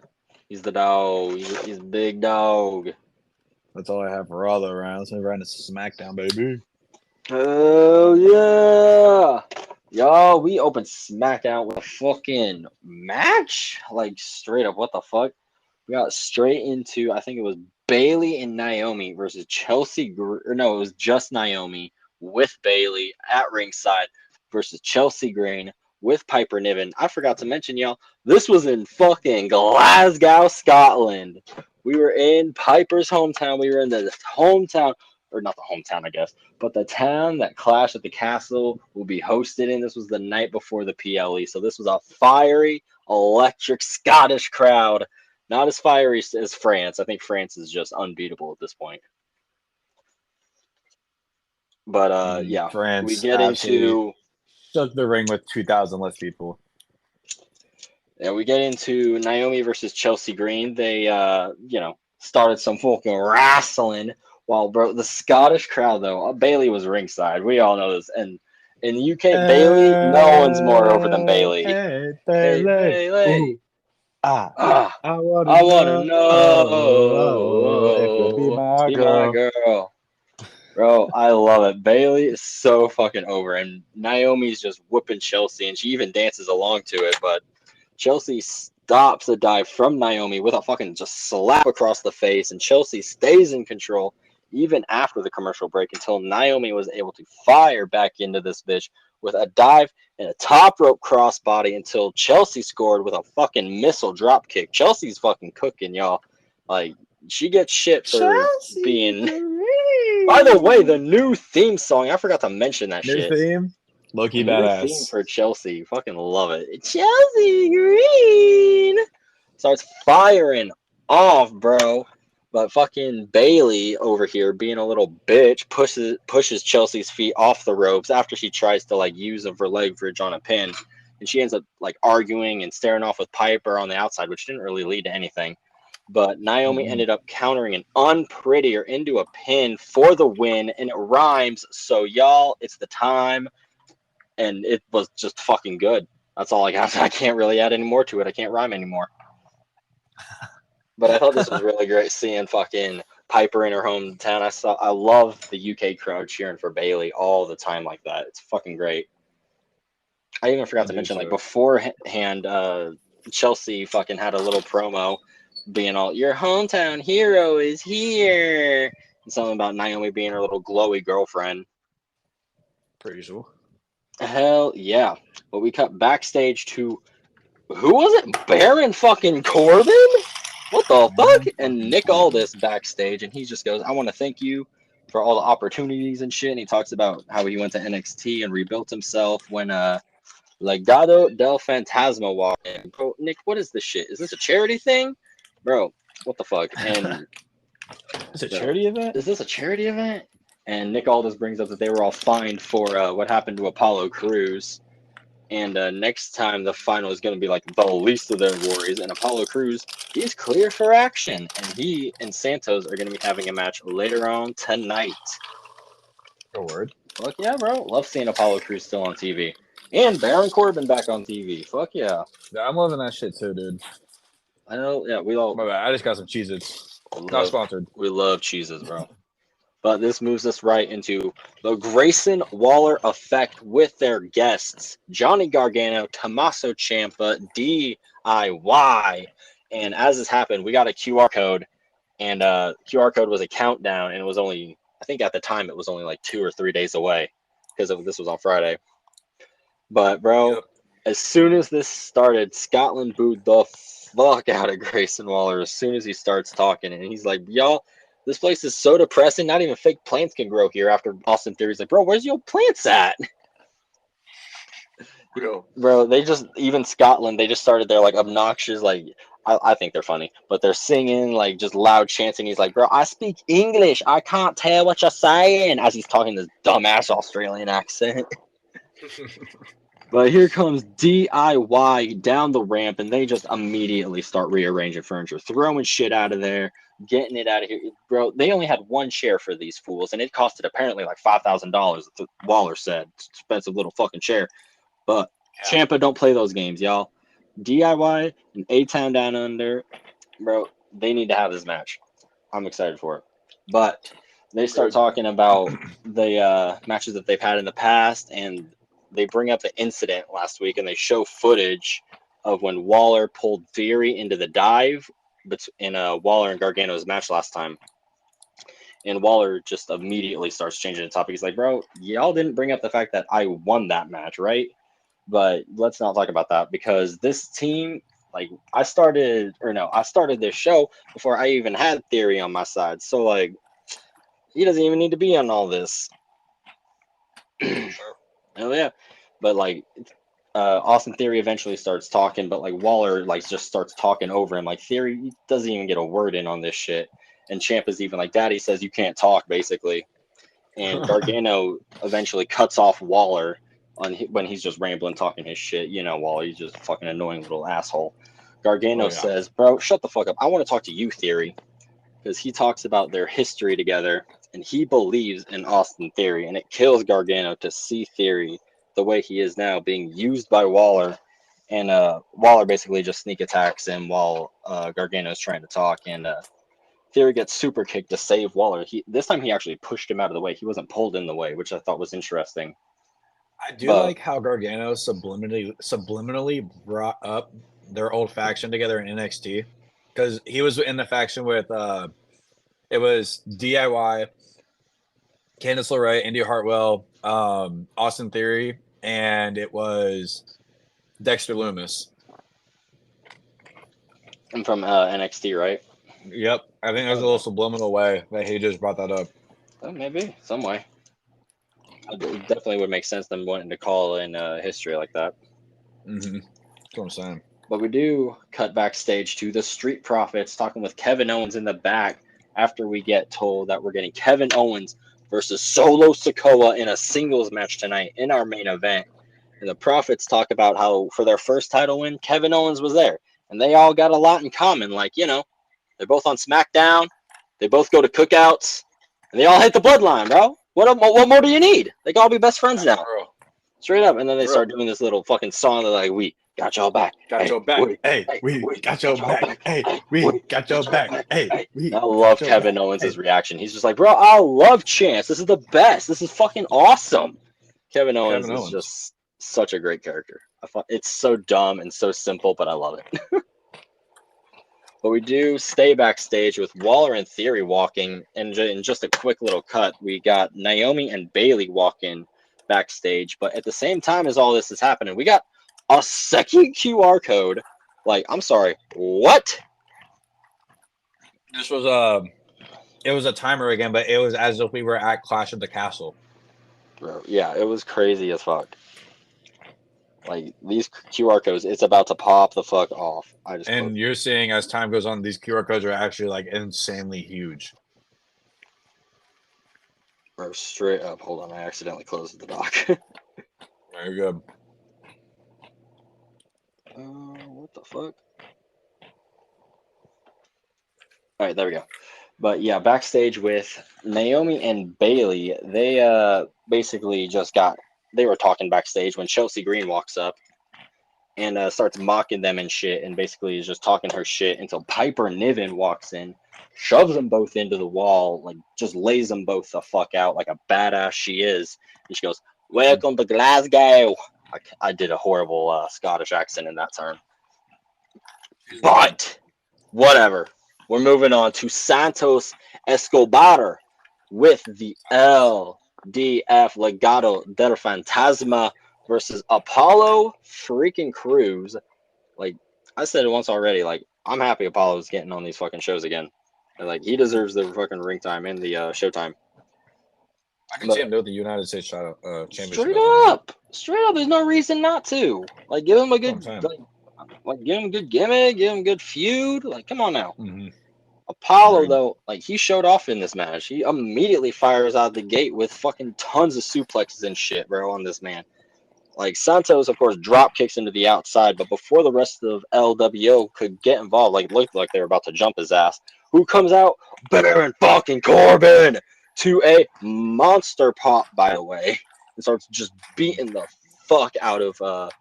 Speaker 2: He's the dog. He's a big dog.
Speaker 1: That's all I have for all the rounds. I'm running Smackdown, baby.
Speaker 2: Oh yeah. Y'all, we opened SmackDown with a fucking match. Like straight up, what the fuck? We got straight into, I think it was Bailey and Naomi versus no, it was just Naomi with Bailey at ringside versus Chelsea Green with Piper Niven. I forgot to mention, y'all, this was in fucking Glasgow, Scotland. We were in Piper's hometown. We were in the hometown, or not the hometown, I guess, but the town that Clash at the Castle will be hosted in. This was the night before the PLE. So this was a fiery, electric Scottish crowd. Not as fiery as France. I think France is just unbeatable at this point. But yeah,
Speaker 1: France
Speaker 2: we get into
Speaker 1: shook the ring with 2,000 less people.
Speaker 2: Yeah, we get into Naomi versus Chelsea Green. They started some fucking wrestling. While the Scottish crowd though, Bailey was ringside. We all know this. And in the UK, Bailey, no one's more over than Bailey.
Speaker 1: Hey,
Speaker 2: Hey,
Speaker 1: Bailey.
Speaker 2: Bailey.
Speaker 1: I
Speaker 2: I
Speaker 1: wanna
Speaker 2: know
Speaker 1: if you'll be my girl.
Speaker 2: girl. Bro, I love it. Bailey is so fucking over, and Naomi's just whooping Chelsea, and she even dances along to it. But Chelsea stops a dive from Naomi with a fucking just slap across the face, and Chelsea stays in control even after the commercial break until Naomi was able to fire back into this bitch with a dive and a top rope crossbody until Chelsea scored with a fucking missile drop kick. Chelsea's fucking cooking, y'all. Like, she gets shit for
Speaker 1: Chelsea
Speaker 2: being.
Speaker 1: Green.
Speaker 2: By the way, the new theme song, I forgot to mention that
Speaker 1: New
Speaker 2: shit.
Speaker 1: theme? Low-key
Speaker 2: New
Speaker 1: badass.
Speaker 2: theme for Chelsea. Fucking love it. Chelsea Green starts firing off, bro. But fucking Bailey over here, being a little bitch, pushes Chelsea's feet off the ropes after she tries to like use her leg bridge on a pin, and she ends up like arguing and staring off with Piper on the outside, which didn't really lead to anything. But Naomi ended up countering an unprettier into a pin for the win, and it rhymes. So y'all, it's the time, and it was just fucking good. That's all I got. I can't really add any more to it. I can't rhyme anymore. But I thought this was really great seeing fucking Piper in her hometown. I love the UK crowd cheering for Bailey all the time like that. It's fucking great. I even forgot to mention, like, beforehand, Chelsea fucking had a little promo being all, your hometown hero is here. And something about Naomi being her little glowy girlfriend.
Speaker 1: Pretty sure.
Speaker 2: Hell yeah. But we cut backstage to, who was it? Baron fucking Corbin? What the fuck? And Nick Aldis backstage, and he just goes, I want to thank you for all the opportunities and shit. And he talks about how he went to NXT and rebuilt himself when Legado del Fantasma walked in. Bro, Nick, what is this shit? Is this a charity thing? Bro, what the fuck? And
Speaker 1: Is it a charity event?
Speaker 2: Is this a charity event? And Nick Aldis brings up that they were all fined for what happened to Apollo Crews. And next time the final is going to be like the least of their worries. And Apollo Crews, he's clear for action. And he and Santos are going to be having a match later on tonight.
Speaker 1: A word.
Speaker 2: Fuck yeah, bro. Love seeing Apollo Crews still on TV. And Baron Corbin back on TV. Fuck yeah.
Speaker 1: Yeah, I'm loving that shit too, dude.
Speaker 2: I know, yeah, we all.
Speaker 1: My bad. I just got some Cheez-Its. Not sponsored.
Speaker 2: We love cheeses, bro. But this moves us right into the Grayson Waller effect with their guests, Johnny Gargano, Tommaso Ciampa, DIY. And as this happened, we got a QR code, and QR code was a countdown, and it was only, I think at the time, it was only like 2 or 3 days away because this was on Friday. But, bro, as soon as this started, Scotland booed the fuck out of Grayson Waller as soon as he starts talking. And he's like, y'all, this place is so depressing. Not even fake plants can grow here. After Austin Theory's like, bro, where's your plants at? Bro, they just, even Scotland, they just started their like obnoxious, like, I think they're funny, but they're singing like just loud chanting. He's like, bro, I speak English. I can't tell what you're saying, as he's talking this dumbass Australian accent. But here comes DIY down the ramp, and they just immediately start rearranging furniture, throwing shit out of there, getting it out of here. Bro, they only had one chair for these fools, and it costed apparently like $5,000. Waller said, expensive little fucking chair. But Ciampa don't play those games, y'all. DIY and A-Town Down Under, bro, they need to have this match. I'm excited for it. But they start talking about the matches that they've had in the past, and they bring up the incident last week, and they show footage of when Waller pulled Theory into the dive in Waller and Gargano's match last time. And Waller just immediately starts changing the topic. He's like, bro, y'all didn't bring up the fact that I won that match, right? But let's not talk about that, because this team, like, I started this show before I even had Theory on my side. So, like, he doesn't even need to be on all this.
Speaker 1: Sure.
Speaker 2: Oh, yeah. But, like, Austin Theory eventually starts talking, but, like, Waller, like, just starts talking over him. Like, Theory doesn't even get a word in on this shit. And Ciampa's even like, Daddy says you can't talk, basically. And Gargano eventually cuts off Waller when he's just rambling, talking his shit. You know, Waller, he's just a fucking annoying little asshole. Gargano says, bro, shut the fuck up. I want to talk to you, Theory. Because he talks about their history together, and he believes in Austin Theory, and it kills Gargano to see Theory the way he is now, being used by Waller. And Waller basically just sneak attacks him while Gargano is trying to talk, and Theory gets super kicked to save Waller. This time he actually pushed him out of the way. He wasn't pulled in the way, which I thought was interesting.
Speaker 1: I do like how Gargano subliminally brought up their old faction together in NXT, because he was in the faction with it was DIY, Candice LeRae, Indy Hartwell, Austin Theory, and it was Dexter Lumis.
Speaker 2: And from NXT, right?
Speaker 1: Yep, I think there's a little subliminal way that he just brought that up.
Speaker 2: Oh, maybe some way. It definitely would make sense them wanting to call in history like that.
Speaker 1: Mm-hmm. That's what I'm saying.
Speaker 2: But we do cut backstage to the Street Profits talking with Kevin Owens in the back after we get told that we're getting Kevin Owens versus Solo Sikoa in a singles match tonight in our main event. And the Profits talk about how for their first title win, Kevin Owens was there. And they all got a lot in common. Like, you know, they're both on Smackdown. They both go to cookouts. And they all hate the bloodline, bro. What more do you need? They can all be best friends now. Straight up. And then they start doing this little fucking song. They're like, we got y'all back.
Speaker 1: Got your back. Hey, we got your back. Hey, we got your back. Hey, we.
Speaker 2: I love Kevin Owens' reaction. He's just like, bro, I love Chance. This is the best. This is fucking awesome. Kevin Owens is just such a great character. It's so dumb and so simple, but I love it. But we do stay backstage with Waller and Theory walking, and in just a quick little cut, we got Naomi and Bayley walking backstage. But at the same time as all this is happening, we got a second QR code. Like, I'm sorry, what?
Speaker 1: This was it was a timer again, but it was as if we were at Clash of the Castle.
Speaker 2: Bro, yeah, it was crazy as fuck. Like, these QR codes, it's about to pop the fuck off.
Speaker 1: And you're seeing as time goes on, these QR codes are actually like insanely huge.
Speaker 2: Bro, straight up. Hold on, I accidentally closed the dock.
Speaker 1: Very good.
Speaker 2: What the fuck? All right, there we go. But yeah, backstage with Naomi and Bayley, they basically they were talking backstage when Chelsea Green walks up and starts mocking them and shit, and basically is just talking her shit until Piper Niven walks in, shoves them both into the wall, like just lays them both the fuck out like a badass she is. And she goes, "Welcome to Glasgow." I did a horrible Scottish accent in that term. But whatever. We're moving on to Santos Escobar with the LDF Legado del Fantasma versus Apollo freaking Crews. Like, I said it once already, like, I'm happy Apollo's getting on these fucking shows again. Like, he deserves the fucking ring time and the showtime.
Speaker 1: I can see him do the United States championship.
Speaker 2: Straight up, there's no reason not to. Like, give him a good, like give him a good gimmick, give him a good feud. Like, come on now.
Speaker 1: Mm-hmm.
Speaker 2: Apollo, though, like, he showed off in this match. He immediately fires out the gate with fucking tons of suplexes and shit, bro, on this man. Like, Santos, of course, drop kicks into the outside, but before the rest of LWO could get involved, like, looked like they were about to jump his ass. Who comes out? Baron fucking Corbin to a monster pop, by the way, and starts just beating the fuck out of,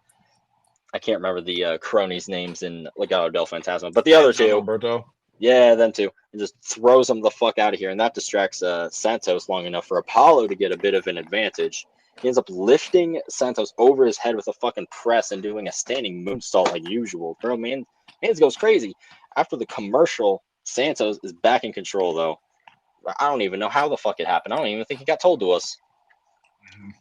Speaker 2: I can't remember the cronies' names in Legado del Fantasma, but the other two.
Speaker 1: Alberto.
Speaker 2: Yeah, them two. And just throws them the fuck out of here, and that distracts Santos long enough for Apollo to get a bit of an advantage. He ends up lifting Santos over his head with a fucking press and doing a standing moonsault like usual. Bro, man goes crazy. After the commercial, Santos is back in control, though. I don't even know how the fuck it happened. I don't even think it got told to us.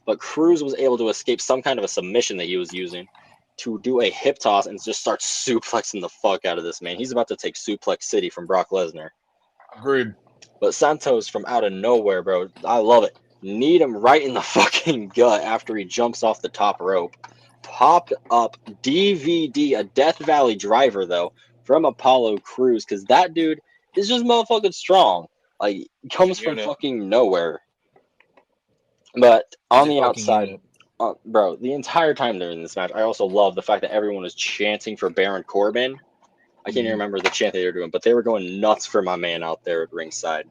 Speaker 2: But Cruz was able to escape some kind of a submission that he was using to do a hip toss and just start suplexing the fuck out of this man. He's about to take Suplex City from Brock Lesnar.
Speaker 1: Agreed.
Speaker 2: But Santos from out of nowhere, bro, I love it. Need him right in the fucking gut after he jumps off the top rope. Popped up DVD, a Death Valley driver, though, from Apollo Crews, because that dude is just motherfucking strong. Like, comes from fucking nowhere. But on the outside, bro, the entire time during this match, I also love the fact that everyone was chanting for Baron Corbin. I can't even remember the chant they were doing, but they were going nuts for my man out there at ringside.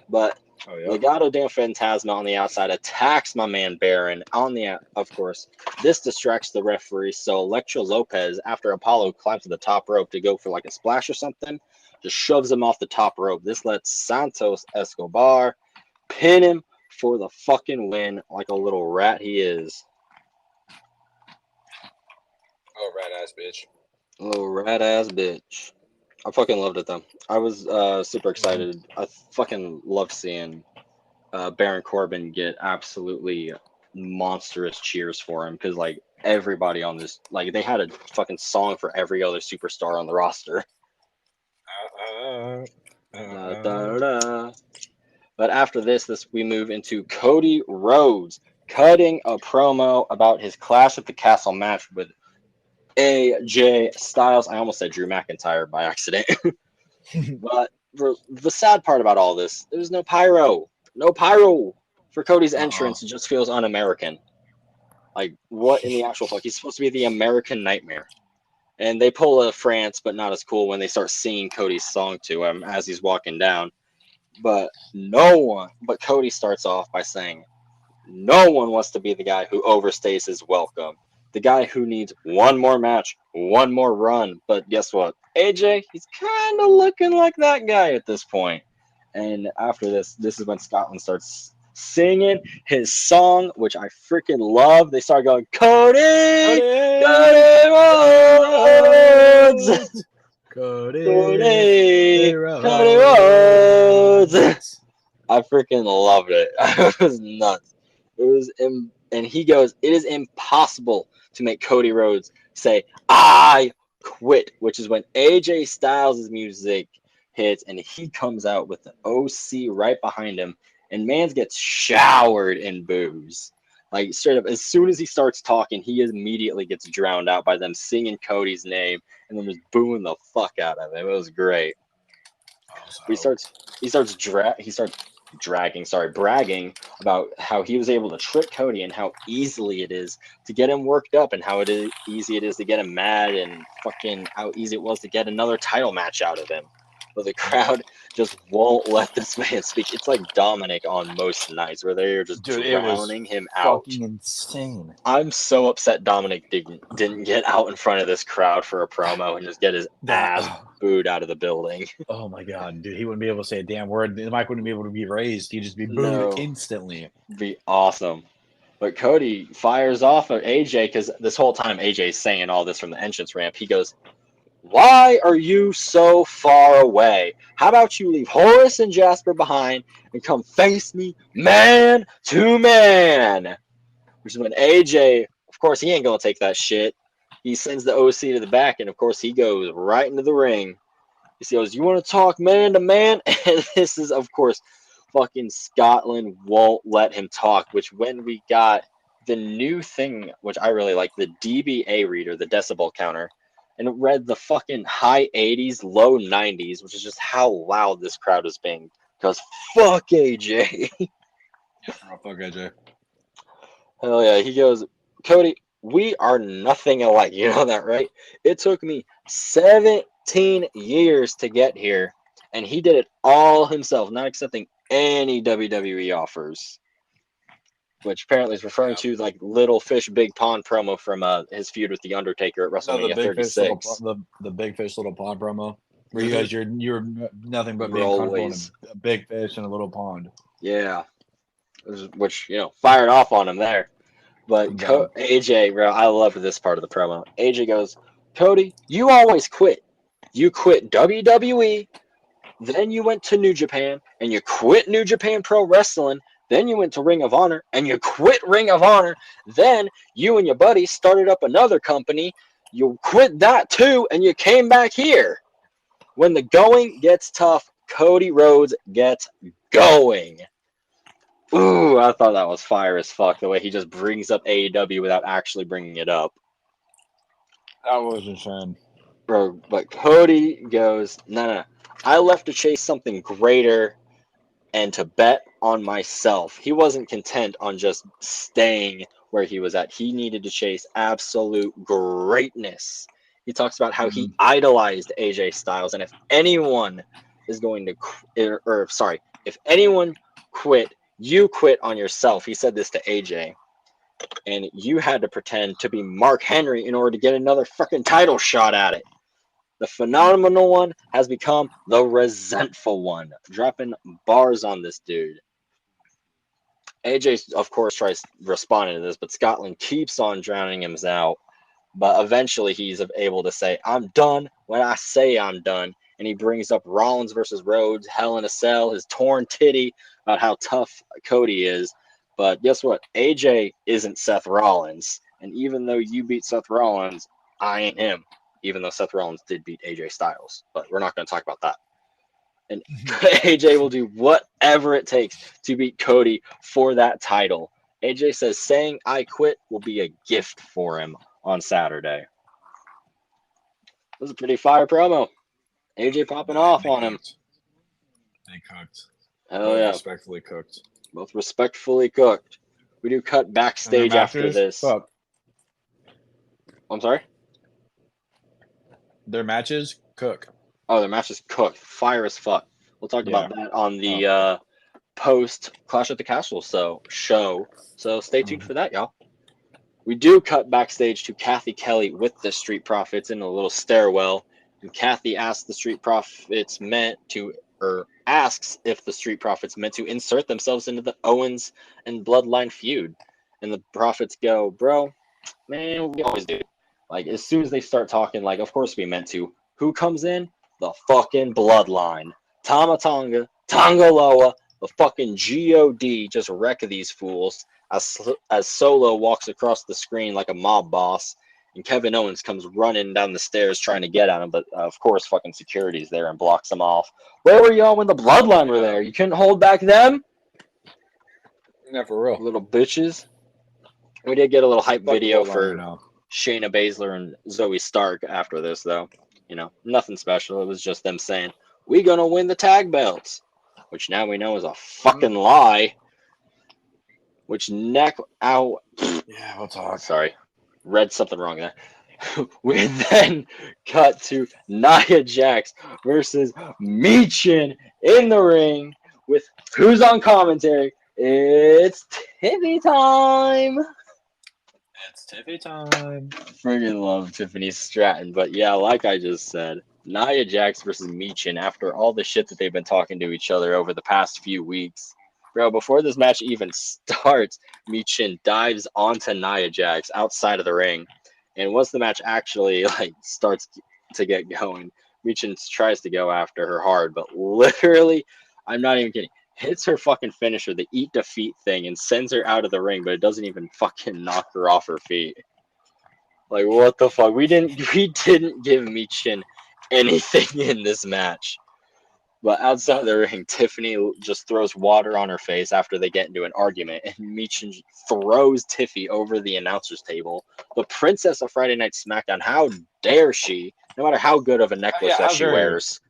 Speaker 2: But Legado del Fantasma on the outside attacks my man Baron on the of course. This distracts the referee, so Electra Lopez, after Apollo climbs to the top rope to go for like a splash or something, just shoves him off the top rope. This lets Santos Escobar pin him for the fucking win like a little rat he is.
Speaker 4: Oh, rat ass bitch.
Speaker 2: Little rat ass bitch. I fucking loved it though. I was super excited. I fucking loved seeing Baron Corbin get absolutely monstrous cheers for him, because like everybody on this, like they had a fucking song for every other superstar on the roster. But after this we move into Cody Rhodes cutting a promo about his Clash at the Castle match with AJ Styles. I almost said Drew McIntyre by accident. But the sad part about all this, there was no pyro. No pyro for Cody's entrance. It just feels un-American. Like, what in the actual fuck? He's supposed to be the American Nightmare. And they pull a France, but not as cool when they start singing Cody's song to him as he's walking down. But Cody starts off by saying, no one wants to be the guy who overstays his welcome. The guy who needs one more match, one more run. But guess what? AJ, he's kind of looking like that guy at this point. And after this is when Scotland starts singing his song, which I freaking love. They start going, Cody Rhodes! Cody Rhodes! I freaking loved it. It was nuts. And he goes, it is impossible to make Cody Rhodes say, I quit, which is when AJ Styles' music hits and he comes out with the OC right behind him, and Mans gets showered in boos. Like, straight up, as soon as he starts talking, he immediately gets drowned out by them singing Cody's name and then just booing the fuck out of him. It was great. He starts bragging about how he was able to trick Cody and how easily it is to get him worked up and how easy it is to get him mad and fucking how easy it was to get another title match out of him. But the crowd just won't let this man speak. It's like Dominic on most nights where they're just drowning him out.
Speaker 1: Fucking insane.
Speaker 2: I'm so upset Dominic didn't get out in front of this crowd for a promo and just get his ass booed out of the building.
Speaker 1: Oh my god, dude, he wouldn't be able to say a damn word. The mic wouldn't be able to be raised. He'd just be booed instantly.
Speaker 2: Be awesome. But Cody fires off at AJ, because this whole time AJ's saying all this from the entrance ramp. He goes, why are you so far away? How about you leave Horace and Jasper behind and come face me man to man? Which is when AJ, of course, he ain't going to take that shit. He sends the OC to the back, and of course, he goes right into the ring. He goes, you want to talk man to man? And this is, of course, fucking Scotland won't let him talk, which when we got the new thing, which I really like, the DBA reader, the decibel counter, and it read the fucking high 80s, low 90s, which is just how loud this crowd is being. Because fuck AJ.
Speaker 1: Oh, fuck AJ.
Speaker 2: Hell yeah. He goes, Cody, we are nothing alike. You know that, right? It took me 17 years to get here, and he did it all himself, not accepting any WWE offers. Which apparently is referring to like Little Fish Big Pond promo from his feud with The Undertaker at WrestleMania 36.
Speaker 1: The big fish little pond promo. Where you guys, you're nothing but
Speaker 2: We're
Speaker 1: being comfortable in
Speaker 2: always-
Speaker 1: a big fish in a little pond.
Speaker 2: Yeah. Which, fired off on him there. But
Speaker 1: I'm down.
Speaker 2: AJ, bro, I love this part of the promo. AJ goes, Cody, you always quit. You quit WWE, then you went to New Japan, and you quit New Japan Pro Wrestling, then you went to Ring of Honor, and you quit Ring of Honor, then you and your buddy started up another company, you quit that too, and you came back here. When the going gets tough, Cody Rhodes gets going. Ooh, I thought that was fire as fuck, the way he just brings up AEW without actually bringing it up.
Speaker 1: That was insane.
Speaker 2: Bro, but Cody goes, no. I left to chase something greater and to bet on myself. He wasn't content on just staying where he was at. He needed to chase absolute greatness. He talks about how he idolized AJ Styles, and if anyone is going to, if anyone quit, you quit on yourself. He said this to AJ. And you had to pretend to be Mark Henry in order to get another fucking title shot at it. The phenomenal one has become the resentful one, dropping bars on this dude. AJ, of course, tries responding to this, but Scotland keeps on drowning him out. But eventually he's able to say, I'm done when I say I'm done. And he brings up Rollins versus Rhodes, Hell in a Cell, his torn titty, about how tough Cody is. But guess what? AJ isn't Seth Rollins. And even though you beat Seth Rollins, I ain't him. Even though Seth Rollins did beat AJ Styles. But we're not going to talk about that. And AJ will do whatever it takes to beat Cody for that title. AJ says saying I quit will be a gift for him on Saturday. It was a pretty fire promo. AJ popping off on him.
Speaker 1: They cooked.
Speaker 2: Oh, yeah.
Speaker 1: Respectfully cooked.
Speaker 2: Both respectfully cooked. We do cut backstage after this.
Speaker 1: Fuck.
Speaker 2: I'm sorry?
Speaker 1: Their matches cook.
Speaker 2: Oh, their match is cooked. Fire as fuck. We'll talk about that on the post Clash at the Castle show. So stay tuned for that, y'all. We do cut backstage to Kathy Kelly with the Street Profits in a little stairwell. And Kathy asks if the Street Profits meant to insert themselves into the Owens and Bloodline feud. And the Profits go, bro, man, we always do. Like, as soon as they start talking, like, of course we meant to. Who comes in? The fucking Bloodline. Tama Tonga, Tongaloa, the fucking God just wreck these fools as Solo walks across the screen like a mob boss, and Kevin Owens comes running down the stairs trying to get at him, but of course fucking security's there and blocks him off. Where were y'all when the Bloodline were there? You couldn't hold back them?
Speaker 1: Yeah, for real.
Speaker 2: Little bitches. We did get a little hype video for
Speaker 1: now.
Speaker 2: Shayna Baszler and Zoe Stark after this, though. Nothing special. It was just them saying, we gonna win the tag belts, which now we know is a fucking lie. Which neck out.
Speaker 1: Yeah, we'll talk.
Speaker 2: Sorry, read something wrong there. We then cut to Nia Jax versus Michin in the ring with who's on commentary? It's Tiffy time.
Speaker 1: It's Tiffy time.
Speaker 2: Friggin' love Tiffany Stratton, but yeah, like I just said, Nia Jax versus Michin after all the shit that they've been talking to each other over the past few weeks. Bro, before this match even starts, Michin dives onto Nia Jax outside of the ring. And once the match actually starts to get going, Michin tries to go after her hard, but literally, I'm not even kidding, hits her fucking finisher, the eat defeat thing, and sends her out of the ring, but it doesn't even fucking knock her off her feet. Like, what the fuck? We didn't give Michin anything in this match. But outside the ring, Tiffany just throws water on her face after they get into an argument, and Michin throws Tiffy over the announcer's table. The princess of Friday Night Smackdown, how dare she, no matter how good of a necklace that she wears.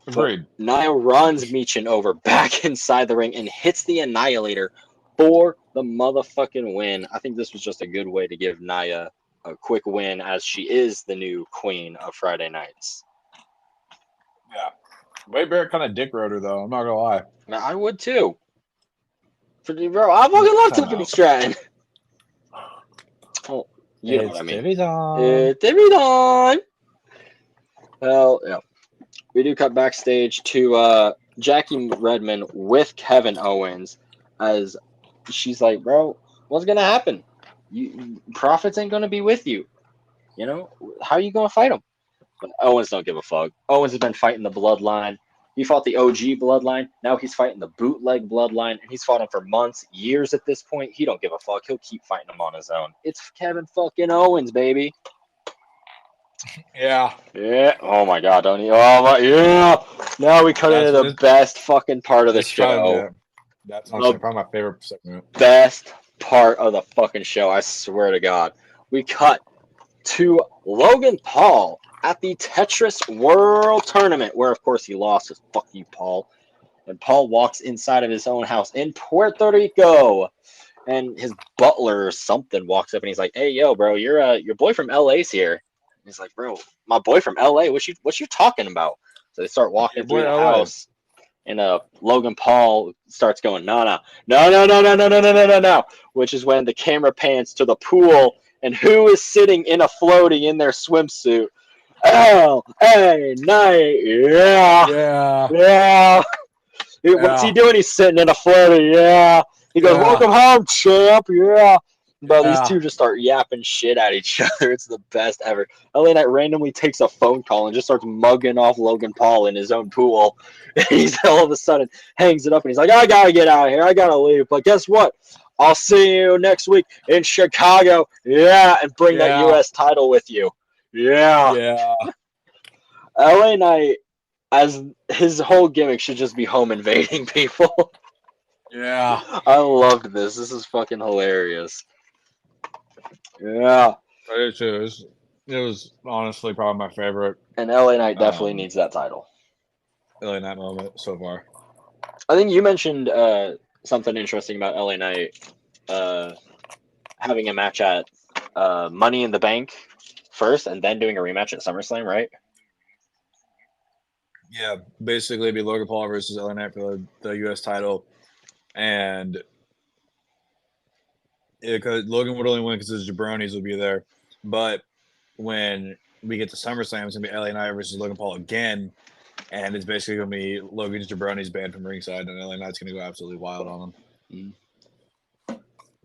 Speaker 1: Agreed.
Speaker 2: Nia runs Michin over back inside the ring and hits the Annihilator for the motherfucking win. I think this was just a good way to give Nia a quick win, as she is the new queen of Friday nights.
Speaker 1: Yeah. Wade Barrett kind of dick rode her, though. I'm not going to lie.
Speaker 2: Man, I would too. Bro, I fucking love Tiffany Stratton. Oh, you know what I mean.
Speaker 1: Tiffany's on.
Speaker 2: It's Tiffany time. Well, yeah. We do cut backstage to Jackie Redmond with Kevin Owens, as she's like, bro, what's going to happen? Profits ain't going to be with you. You know, how are you going to fight him? But Owens don't give a fuck. Owens has been fighting the bloodline. He fought the OG bloodline. Now he's fighting the bootleg bloodline, and he's fought him for months, years at this point. He don't give a fuck. He'll keep fighting him on his own. It's Kevin fucking Owens, baby.
Speaker 1: Yeah.
Speaker 2: Yeah. Oh my God, don't he? Oh my, yeah. Now we cut into the best fucking part of the show.
Speaker 1: That's honestly probably my favorite segment.
Speaker 2: Best part of the fucking show, I swear to God. We cut to Logan Paul at the Tetris World Tournament, where of course he lost. His fuck you, Paul. And Paul walks inside of his own house in Puerto Rico, and his butler or something walks up and he's like, "Hey, yo, bro, your boy from LA's here." And he's like, "Bro, my boy from LA? What you talking about?" So they start walking through the house, and Logan Paul starts going, no, which is when the camera pans to the pool, and who is sitting in a floaty in their swimsuit? LA Knight, yeah. What's he doing? He's sitting in a floaty, yeah. He goes, "Welcome home, champ, yeah." Bro, these two just start yapping shit at each other. It's the best ever. LA Knight randomly takes a phone call and just starts mugging off Logan Paul in his own pool. And he's all of a sudden hangs it up and he's like, "I gotta get out of here. I gotta leave. But guess what? I'll see you next week in Chicago. Yeah, and bring that U.S. title with you." Yeah. LA Knight, as his whole gimmick, should just be home invading people.
Speaker 1: Yeah.
Speaker 2: I loved this. This is fucking hilarious. Yeah.
Speaker 1: I did too. It was honestly probably my favorite.
Speaker 2: And LA Knight definitely needs that title.
Speaker 1: LA Knight moment so far.
Speaker 2: I think you mentioned something interesting about LA Knight having a match at Money in the Bank first and then doing a rematch at SummerSlam, right?
Speaker 1: Yeah, basically it'd be Logan Paul versus LA Knight for the U.S. title. And Logan would only win because his jabronis would be there. But when we get to SummerSlam, it's going to be LA Knight versus Logan Paul again. And it's basically going to be Logan's jabronis banned from ringside, and LA Knight's going to go absolutely wild on him.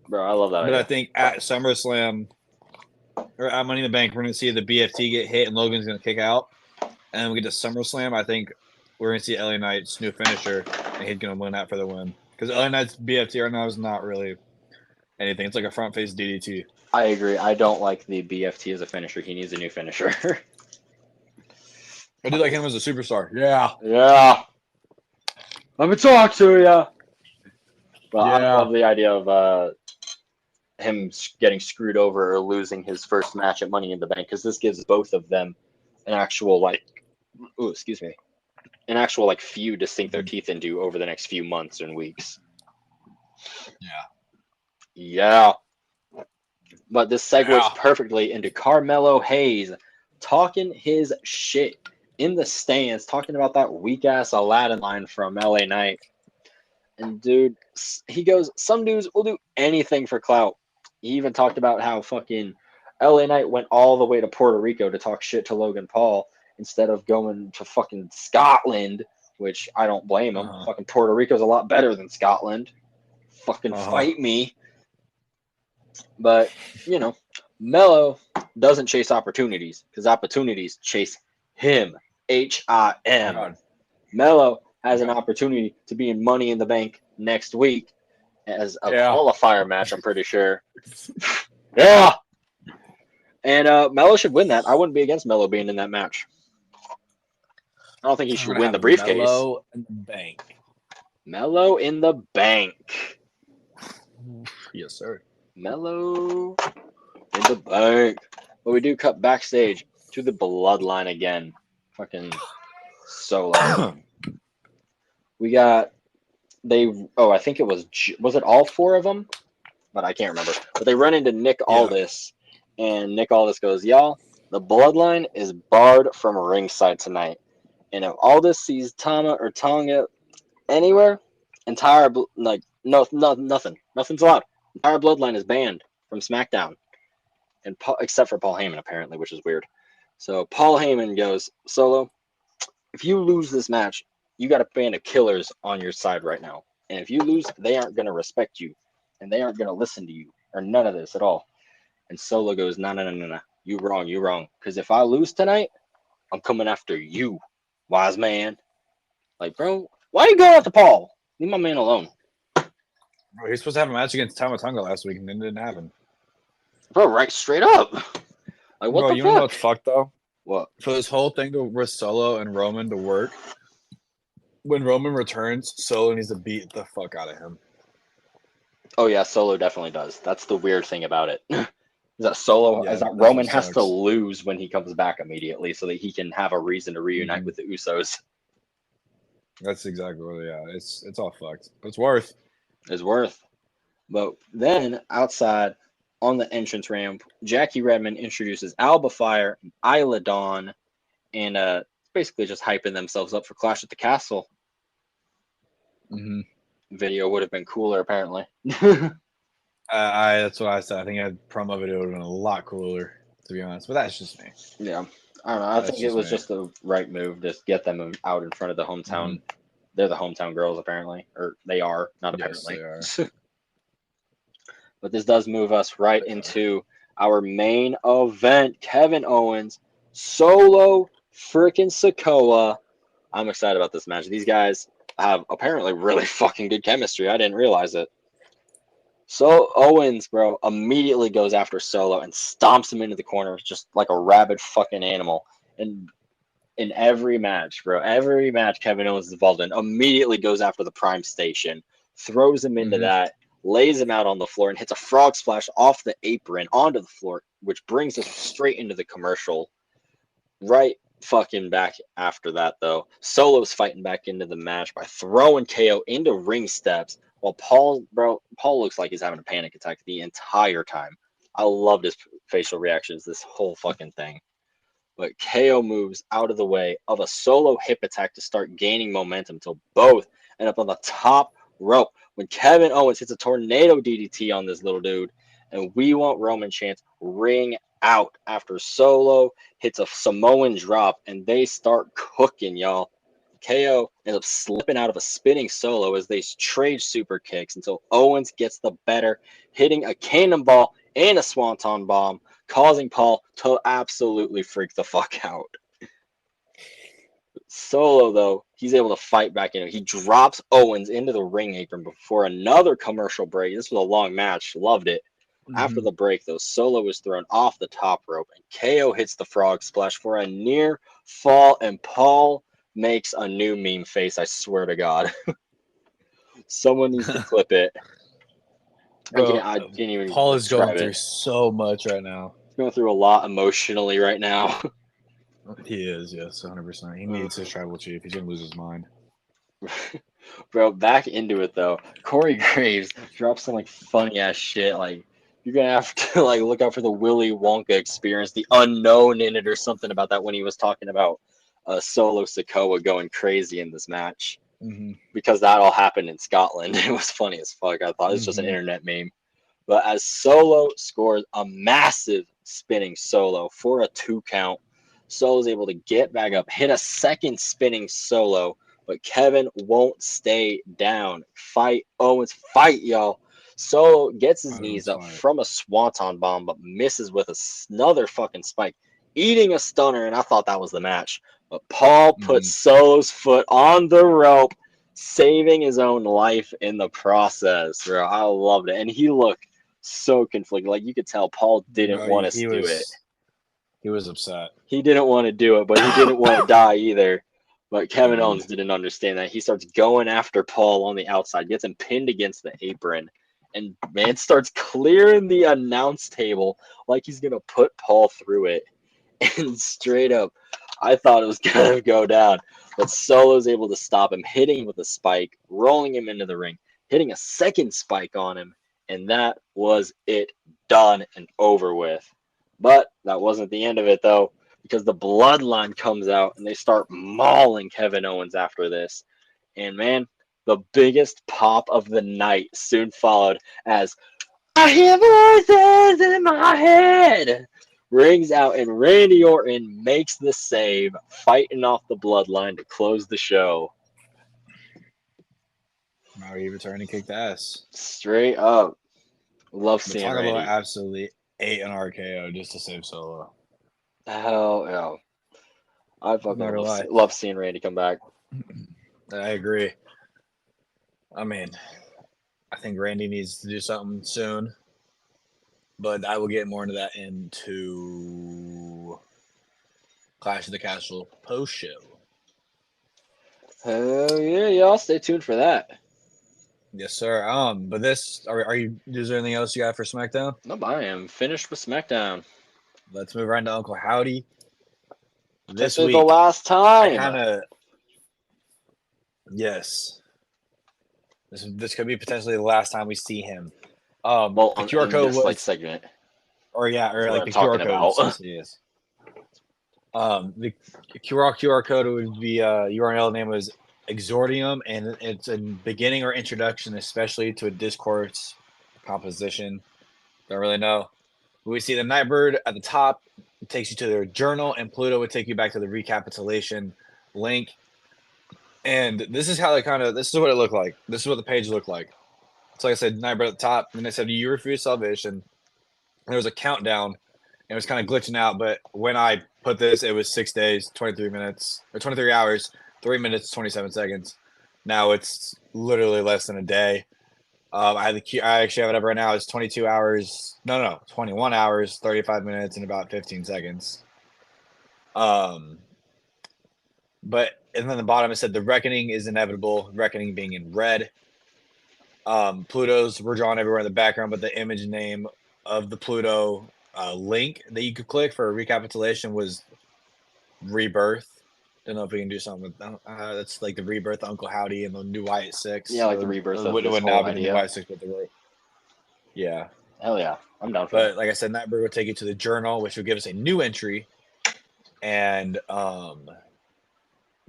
Speaker 2: Bro, I love that.
Speaker 1: But I think at SummerSlam or at Money in the Bank, we're going to see the BFT get hit and Logan's going to kick out. And when we get to SummerSlam, I think we're going to see LA Knight's new finisher, and he's going to win that for the win. Because LA Knight's BFT right now is not really anything. It's like a front face DDT.
Speaker 2: I agree. I don't like the BFT as a finisher. He needs a new finisher.
Speaker 1: I do like him as a superstar. Yeah.
Speaker 2: Let me talk to you. Well, I love the idea of him getting screwed over or losing his first match at Money in the Bank, because this gives both of them an actual feud to sink their teeth into over the next few months and weeks. Yeah. But this segues perfectly into Carmelo Hayes talking his shit in the stands, talking about that weak ass Aladdin line from LA Knight. And dude, he goes, some dudes will do anything for clout. He even talked about how fucking LA Knight went all the way to Puerto Rico to talk shit to Logan Paul instead of going to fucking Scotland, which I don't blame him. Fucking Puerto Rico's a lot better than Scotland. Fucking fight me. But, you know, Melo doesn't chase opportunities because opportunities chase him. H-I-M. Melo has an opportunity to be in Money in the Bank next week as a qualifier match, I'm pretty sure. And Melo should win that. I wouldn't be against Melo being in that match. I don't think he should win the briefcase.
Speaker 1: Melo in the Bank.
Speaker 2: Melo in the Bank.
Speaker 1: Yes, sir.
Speaker 2: Melo in the Bank. But we do cut backstage to the Bloodline again. Fucking solo. We got I think it was it all 4 of them? But I can't remember. But they run into Nick Aldis, and Nick Aldis goes, "Y'all, the bloodline is barred from ringside tonight. And if Aldis sees Tama or Tonga anywhere, nothing's allowed. Entire bloodline is banned from SmackDown, and except for Paul Heyman apparently, which is weird. So Paul Heyman goes, Solo, if you lose this match, you got a band of killers on your side right now, and if you lose, they aren't gonna respect you, and they aren't gonna listen to you or none of this at all." And Solo goes, "No, you wrong. Because if I lose tonight, I'm coming after you, wise man." Like, bro, why are you going after Paul? Leave my man alone.
Speaker 1: Bro, he's supposed to have a match against Tama Tonga last week, and it didn't happen.
Speaker 2: Bro, right straight up. Like, what
Speaker 1: Bro,
Speaker 2: the
Speaker 1: you
Speaker 2: fuck?
Speaker 1: know what's fucked though?
Speaker 2: What?
Speaker 1: For this whole thing with Solo and Roman to work, when Roman returns, Solo needs to beat the fuck out of him.
Speaker 2: Oh yeah, Solo definitely does. That's the weird thing about it. Is that
Speaker 1: Yeah, that
Speaker 2: Roman
Speaker 1: sucks.
Speaker 2: has to lose when he comes back immediately so that he can have a reason to reunite with the Usos.
Speaker 1: That's exactly what. Yeah, it's all fucked. But it's worth.
Speaker 2: Is worth. But then outside on the entrance ramp, Jackie Redmond introduces Alba Fire, Isla Dawn, and basically just hyping themselves up for Clash at the Castle. Video would have been cooler, apparently.
Speaker 1: That's what I said. I think a promo video would have been a lot cooler, to be honest. But that's just me.
Speaker 2: Yeah, I don't know. I think it was just the right move to get them out in front of the hometown. They're the hometown girls, apparently, or they are, not apparently.
Speaker 1: Yes, they are.
Speaker 2: But this does move us right into our main event: Kevin Owens, Solo freaking Sikoa. I'm excited about this match. These guys have apparently really fucking good chemistry. I didn't realize it. So Owens, bro, immediately goes after Solo and stomps him into the corner just like a rabid fucking animal. And in every match, bro, every match Kevin Owens is involved in, immediately goes after the Prime Station, throws him into that, lays him out on the floor, and hits a frog splash off the apron onto the floor, which brings us straight into the commercial. Right fucking back after that, though, Solo's fighting back into the match by throwing KO into ring steps, while Paul looks like he's having a panic attack the entire time. I loved his facial reactions this whole fucking thing. But KO moves out of the way of a Solo hip attack to start gaining momentum until both end up on the top rope when Kevin Owens hits a tornado DDT on this little dude. And we want Roman chants ring out after Solo hits a Samoan drop, and they start cooking, y'all. KO ends up slipping out of a spinning Solo as they trade super kicks until Owens gets the better, hitting a cannonball and a swanton bomb, causing Paul to absolutely freak the fuck out. Solo, though, he's able to fight back in. He drops Owens into the ring apron before another commercial break. This was a long match. Loved it. After the break, though, Solo is thrown off the top rope, and KO hits the frog splash for a near fall, and Paul makes a new meme face, I swear to God. Someone needs to clip it.
Speaker 1: Bro,
Speaker 2: I can't even
Speaker 1: Paul is going through
Speaker 2: it.
Speaker 1: so much right now.
Speaker 2: He's going through a lot emotionally right now.
Speaker 1: He is, yes, 100%. He needs his tribal chief. He's going to lose his mind.
Speaker 2: Bro, back into it, though. Corey Graves drops some, funny-ass shit, you're going to have to, look out for the Willy Wonka experience, the unknown in it or something about that when he was talking about Solo Sikoa going crazy in this match. Because that all happened in Scotland. It was funny as fuck. I thought it was just an internet meme. But as Solo scores a massive spinning Solo for a 2 count, Solo's able to get back up, hit a second spinning Solo, but Kevin won't stay down. Fight, Owens, fight, y'all. Solo gets his knees up from a swanton bomb, but misses with another fucking spike, eating a stunner, and I thought that was the match. But Paul put Solo's foot on the rope, saving his own life in the process. Bro, I loved it. And he looked so conflicted. You could tell Paul didn't want to do it.
Speaker 1: He was upset.
Speaker 2: He didn't want to do it, but he didn't want to die either. But Kevin Owens didn't understand that. He starts going after Paul on the outside, gets him pinned against the apron, and man starts clearing the announce table like he's going to put Paul through it. And straight up, I thought it was going to go down, but Solo's able to stop him, hitting him with a spike, rolling him into the ring, hitting a second spike on him, and that was it, done and over with. But that wasn't the end of it, though, because the Bloodline comes out and they start mauling Kevin Owens after this. And man, the biggest pop of the night soon followed as I hear voices in my head rings out, and Randy Orton makes the save, fighting off the Bloodline to close the show.
Speaker 1: Maui returning kicked ass.
Speaker 2: Straight up. Love
Speaker 1: But
Speaker 2: seeing
Speaker 1: talk about
Speaker 2: Randy.
Speaker 1: absolutely ate an RKO just to save Solo.
Speaker 2: Hell yeah. I fucking
Speaker 1: Never lie.
Speaker 2: love seeing Randy come back.
Speaker 1: I agree. I mean, I think Randy needs to do something soon, but I will get more into that into Clash of the Castle post show.
Speaker 2: Hell yeah, y'all. Stay tuned for that.
Speaker 1: Yes, sir. But this are you? Is there anything else you got for SmackDown?
Speaker 2: Nope, I am finished with SmackDown.
Speaker 1: Let's move right to Uncle Howdy. This
Speaker 2: This is
Speaker 1: week,
Speaker 2: the last
Speaker 1: I
Speaker 2: time.
Speaker 1: kind of yes. This could be potentially the last time we see him.
Speaker 2: Well,
Speaker 1: the
Speaker 2: on
Speaker 1: QR code
Speaker 2: this
Speaker 1: was,
Speaker 2: like segment.
Speaker 1: or
Speaker 2: That's
Speaker 1: like
Speaker 2: what
Speaker 1: the
Speaker 2: I'm
Speaker 1: QR
Speaker 2: talking
Speaker 1: code
Speaker 2: about.
Speaker 1: essentially is. The QR code would be URL name was Exordium, and it's a beginning or introduction, especially to a discourse composition. Don't really know. We see the Nightbird at the top. It takes you to their journal, and Pluto would take you back to the recapitulation link. And this is how this is what it looked like. This is what the page looked like. So like I said, Nightbird at the top, and they said you refuse salvation. And there was a countdown. It was kind of glitching out, but when I put this, it was 6 days, 23 minutes, or 23 hours, 3 minutes, 27 seconds. Now it's literally less than a day. I actually have it up right now. It's 22 hours. No, 21 hours, 35 minutes, and about 15 seconds. But and then the bottom it said the reckoning is inevitable. Reckoning being in red. Plutos were drawn everywhere in the background, but the image name of the Pluto link that you could click for a recapitulation was Rebirth. Don't know if we can do something with that. That's like the Rebirth of Uncle Howdy and the new Wyatt Six.
Speaker 2: Yeah, like the rebirth of
Speaker 1: what
Speaker 2: this
Speaker 1: would
Speaker 2: whole
Speaker 1: now be the new
Speaker 2: idea.
Speaker 1: Wyatt Six, but yeah.
Speaker 2: Hell yeah, I'm down for
Speaker 1: But like I said, Nightbird will take you to the journal, which will give us a new entry, and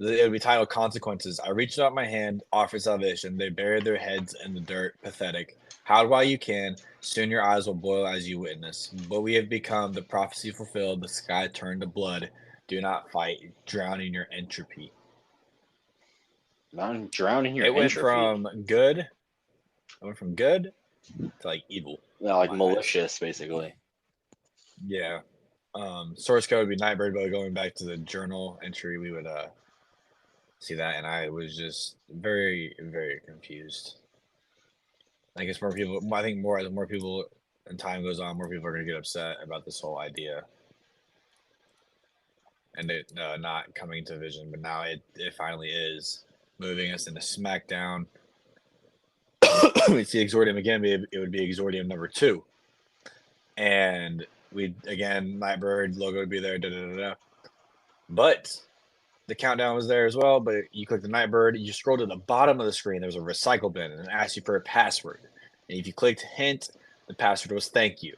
Speaker 1: it would be titled "Consequences." I reached out my hand, offered salvation. They buried their heads in the dirt. Pathetic. Hide while you can. Soon your eyes will boil as you witness. But we have become the prophecy fulfilled. The sky turned to blood. Do not fight. Drown in your entropy.
Speaker 2: I'm drowning your
Speaker 1: It went
Speaker 2: entropy.
Speaker 1: from good. It went from good to like evil.
Speaker 2: Yeah, like
Speaker 1: My
Speaker 2: malicious, basically.
Speaker 1: Yeah. Source code would be Nightbird, but going back to the journal entry, we would see that, and I was just very, very confused. I guess more people. I think as more people and time goes on, more people are going to get upset about this whole idea, and it not coming to vision. But now it finally is moving us into SmackDown. We see Exordium again. It would be Exordium number 2, and we again Nightbird logo would be there. But the countdown was there as well, but you click the Nightbird, you scroll to the bottom of the screen, there's a recycle bin, and it asks you for a password. And if you clicked hint, the password was thank you.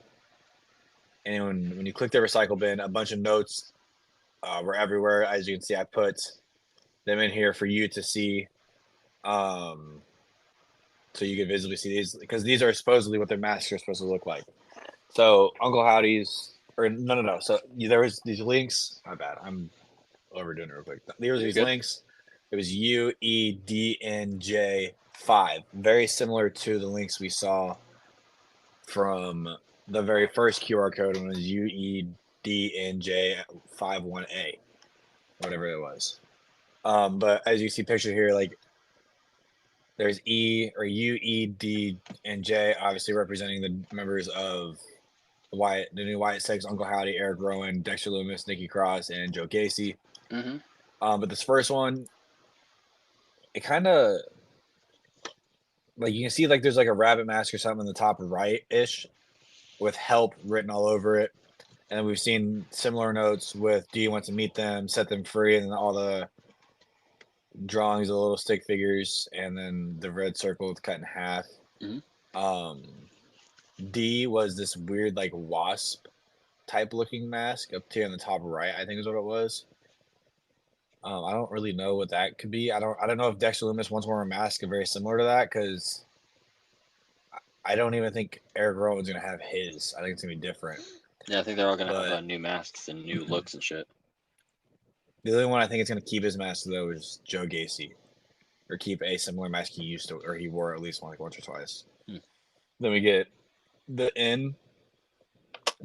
Speaker 1: And when you click the recycle bin, a bunch of notes were everywhere. As you can see, I put them in here for you to see, so you can visibly see these, because these are supposedly what their masks are supposed to look like. So Uncle Howdy's, or no. So there was these links. My bad. I'm overdoing it real quick. There was these links. It was UEDNJ5, very similar to the links we saw from the very first QR code when it was UEDNJ51A, whatever it was. But as you see pictured here, like there's E or UED and J, obviously representing the members of the new Wyatt Six, Uncle Howdy, Eric Rowan, Dexter Loomis, Nikki Cross, and Joe Gacy.
Speaker 2: Mm-hmm.
Speaker 1: But this first one, it kind of like you can see like there's like a rabbit mask or something in the top right ish with help written all over it. And we've seen similar notes with do you want to meet them, set them free, and then all the drawings of little stick figures, and then the red circle cut in half.
Speaker 2: Mhm.
Speaker 1: D was this weird like wasp type looking mask up here on the top right, I think is what it was. I don't really know what that could be. I don't know if Dexter Loomis once wore a mask very similar to that, because I don't even think Eric Rowan's gonna have his. I think it's gonna be different.
Speaker 2: Yeah, I think they're all gonna
Speaker 1: But-
Speaker 2: have new masks and new looks and shit.
Speaker 1: The only one I think is gonna keep his mask though is Joe Gacy, or keep a similar mask he used to, or he wore at least once or twice. Then we get the N,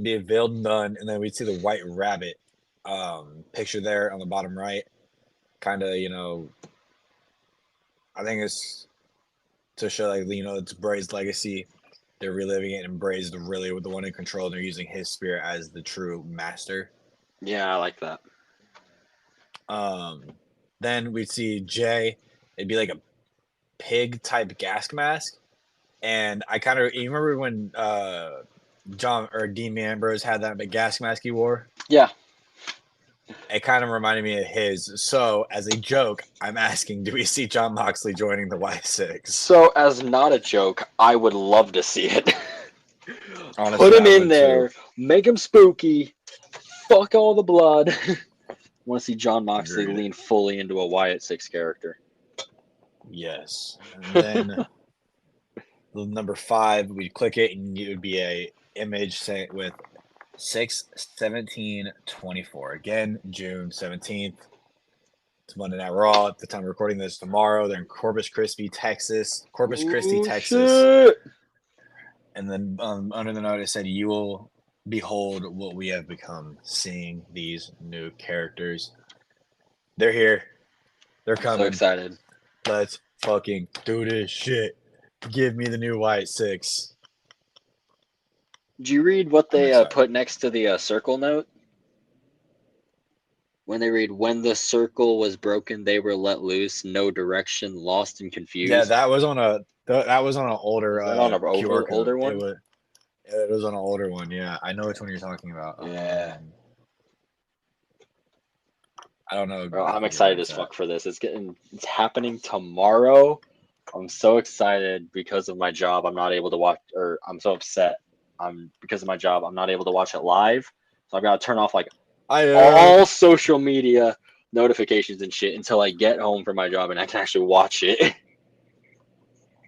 Speaker 1: be a veiled nun, and then we see the White Rabbit picture there on the bottom right. Kind of, I think it's to show like it's Bray's legacy. They're reliving it, and Bray's really the one in control, and they're using his spirit as the true master.
Speaker 2: Yeah, I like that.
Speaker 1: Then we'd see Jay. It'd be like a pig type gas mask, and you remember when John or Dean Ambrose had that big gas mask he wore?
Speaker 2: Yeah.
Speaker 1: It kind of reminded me of his. So, as a joke, I'm asking, do we see John Moxley joining the Y6?
Speaker 2: So, as not a joke, I would love to see it.
Speaker 1: Honestly,
Speaker 2: Put him
Speaker 1: I
Speaker 2: in
Speaker 1: would
Speaker 2: there,
Speaker 1: too.
Speaker 2: make him spooky, fuck all the blood. I want to see John Moxley
Speaker 1: Agreed.
Speaker 2: lean fully into a Wyatt 6 character.
Speaker 1: Yes. And then the number 5, we'd click it, and it would be a image with 6/17/24. Again, June 17th. It's Monday Night Raw. At the time of recording this, tomorrow they're in Corpus Christi, Texas.
Speaker 2: Shit.
Speaker 1: And then under the note it said, "You will behold what we have become, seeing these new characters." They're here. They're
Speaker 2: So
Speaker 1: coming.
Speaker 2: excited.
Speaker 1: Let's fucking do this shit. Give me the new White 6.
Speaker 2: Did you read what
Speaker 1: I'm
Speaker 2: they
Speaker 1: excited.
Speaker 2: put next to the circle note? When they read, when the circle was broken, they were let loose, no direction, lost and confused.
Speaker 1: Yeah, that was on an older
Speaker 2: Was that on an
Speaker 1: QR code.
Speaker 2: older one?
Speaker 1: It was on an older one. Yeah, I know which one you're talking about.
Speaker 2: Yeah.
Speaker 1: I don't know.
Speaker 2: Bro, I'm
Speaker 1: exactly
Speaker 2: excited
Speaker 1: where
Speaker 2: as
Speaker 1: it's
Speaker 2: fuck for this. It's happening tomorrow. I'm so excited because of my job. I'm not able to watch, or I'm so upset. Because of my job, I'm not able to watch it live. So I've got to turn off like all social media notifications and shit until I get home from my job and I can actually watch it.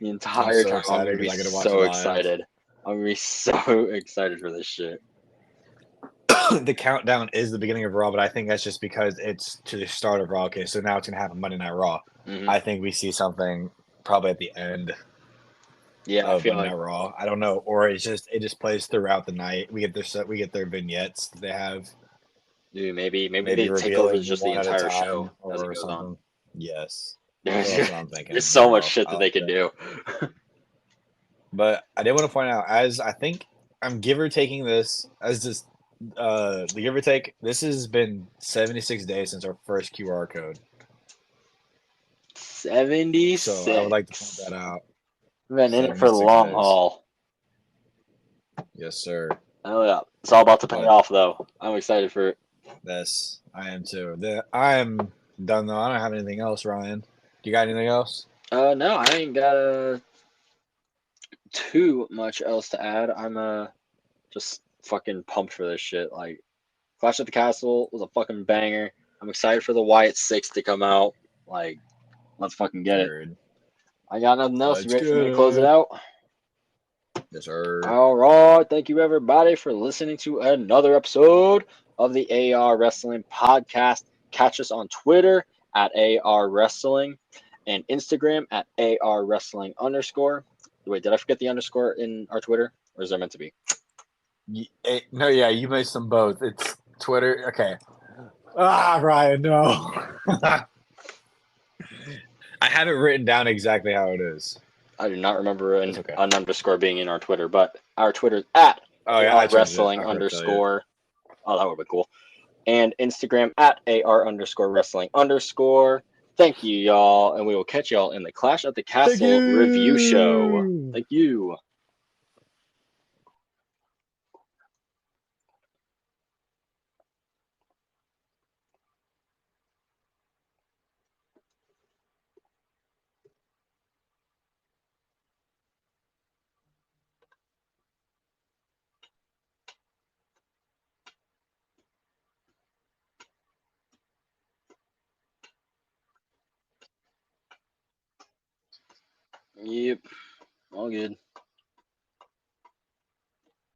Speaker 2: The entire time I'm gonna be so excited. I'm gonna be so excited for this shit.
Speaker 1: The countdown is the beginning of Raw, but I think that's just because it's to the start of Raw. Okay, so now it's gonna happen Monday Night Raw.
Speaker 2: Mhm.
Speaker 1: I think we see something probably at the end.
Speaker 2: Yeah, I
Speaker 1: of
Speaker 2: feel
Speaker 1: Monday
Speaker 2: like
Speaker 1: Night Raw. I don't know, or it just plays throughout the night. We get their vignettes that they have.
Speaker 2: dude, maybe they take over just the entire show as it goes on.
Speaker 1: Yes,
Speaker 2: There's
Speaker 1: that's what I'm thinking.
Speaker 2: so much shit that they could do.
Speaker 1: But I did want to point out, as I think I'm give or taking this as just the give or take. This has been 76 days since our first QR code.
Speaker 2: 76.
Speaker 1: So I would like to point that out.
Speaker 2: We've been in it for the
Speaker 1: 76
Speaker 2: long
Speaker 1: days.
Speaker 2: haul.
Speaker 1: Yes, sir.
Speaker 2: Oh yeah, it's all about to pay off though. I'm excited for it.
Speaker 1: Yes, I am too. I am done though. I don't have anything else, Ryan. You got anything else?
Speaker 2: No, I ain't got too much else to add. I'm just fucking pumped for this shit. Like, Clash at the Castle was a fucking banger. I'm excited for the Wyatt 6 to come out. Like, let's fucking get it. I got nothing else. You ready for me to close it out?
Speaker 1: Yes, sir.
Speaker 2: All right. Thank you, everybody, for listening to another episode of the AR Wrestling Podcast. Catch us on Twitter at AR Wrestling and Instagram at AR Wrestling _. Wait, did I forget the underscore in our Twitter? Or is there meant to be?
Speaker 1: No, yeah, you missed them both. It's Twitter. Okay. Ryan, no. I have it written down exactly how it is.
Speaker 2: I do not remember an
Speaker 1: okay.
Speaker 2: underscore being in our Twitter, but our Twitter is at AR Wrestling _. Oh, that would be cool. And Instagram at AR _Wrestling _. Thank you, y'all, and we will catch y'all in the Clash at the Castle review show. Thank you. Yep. All good.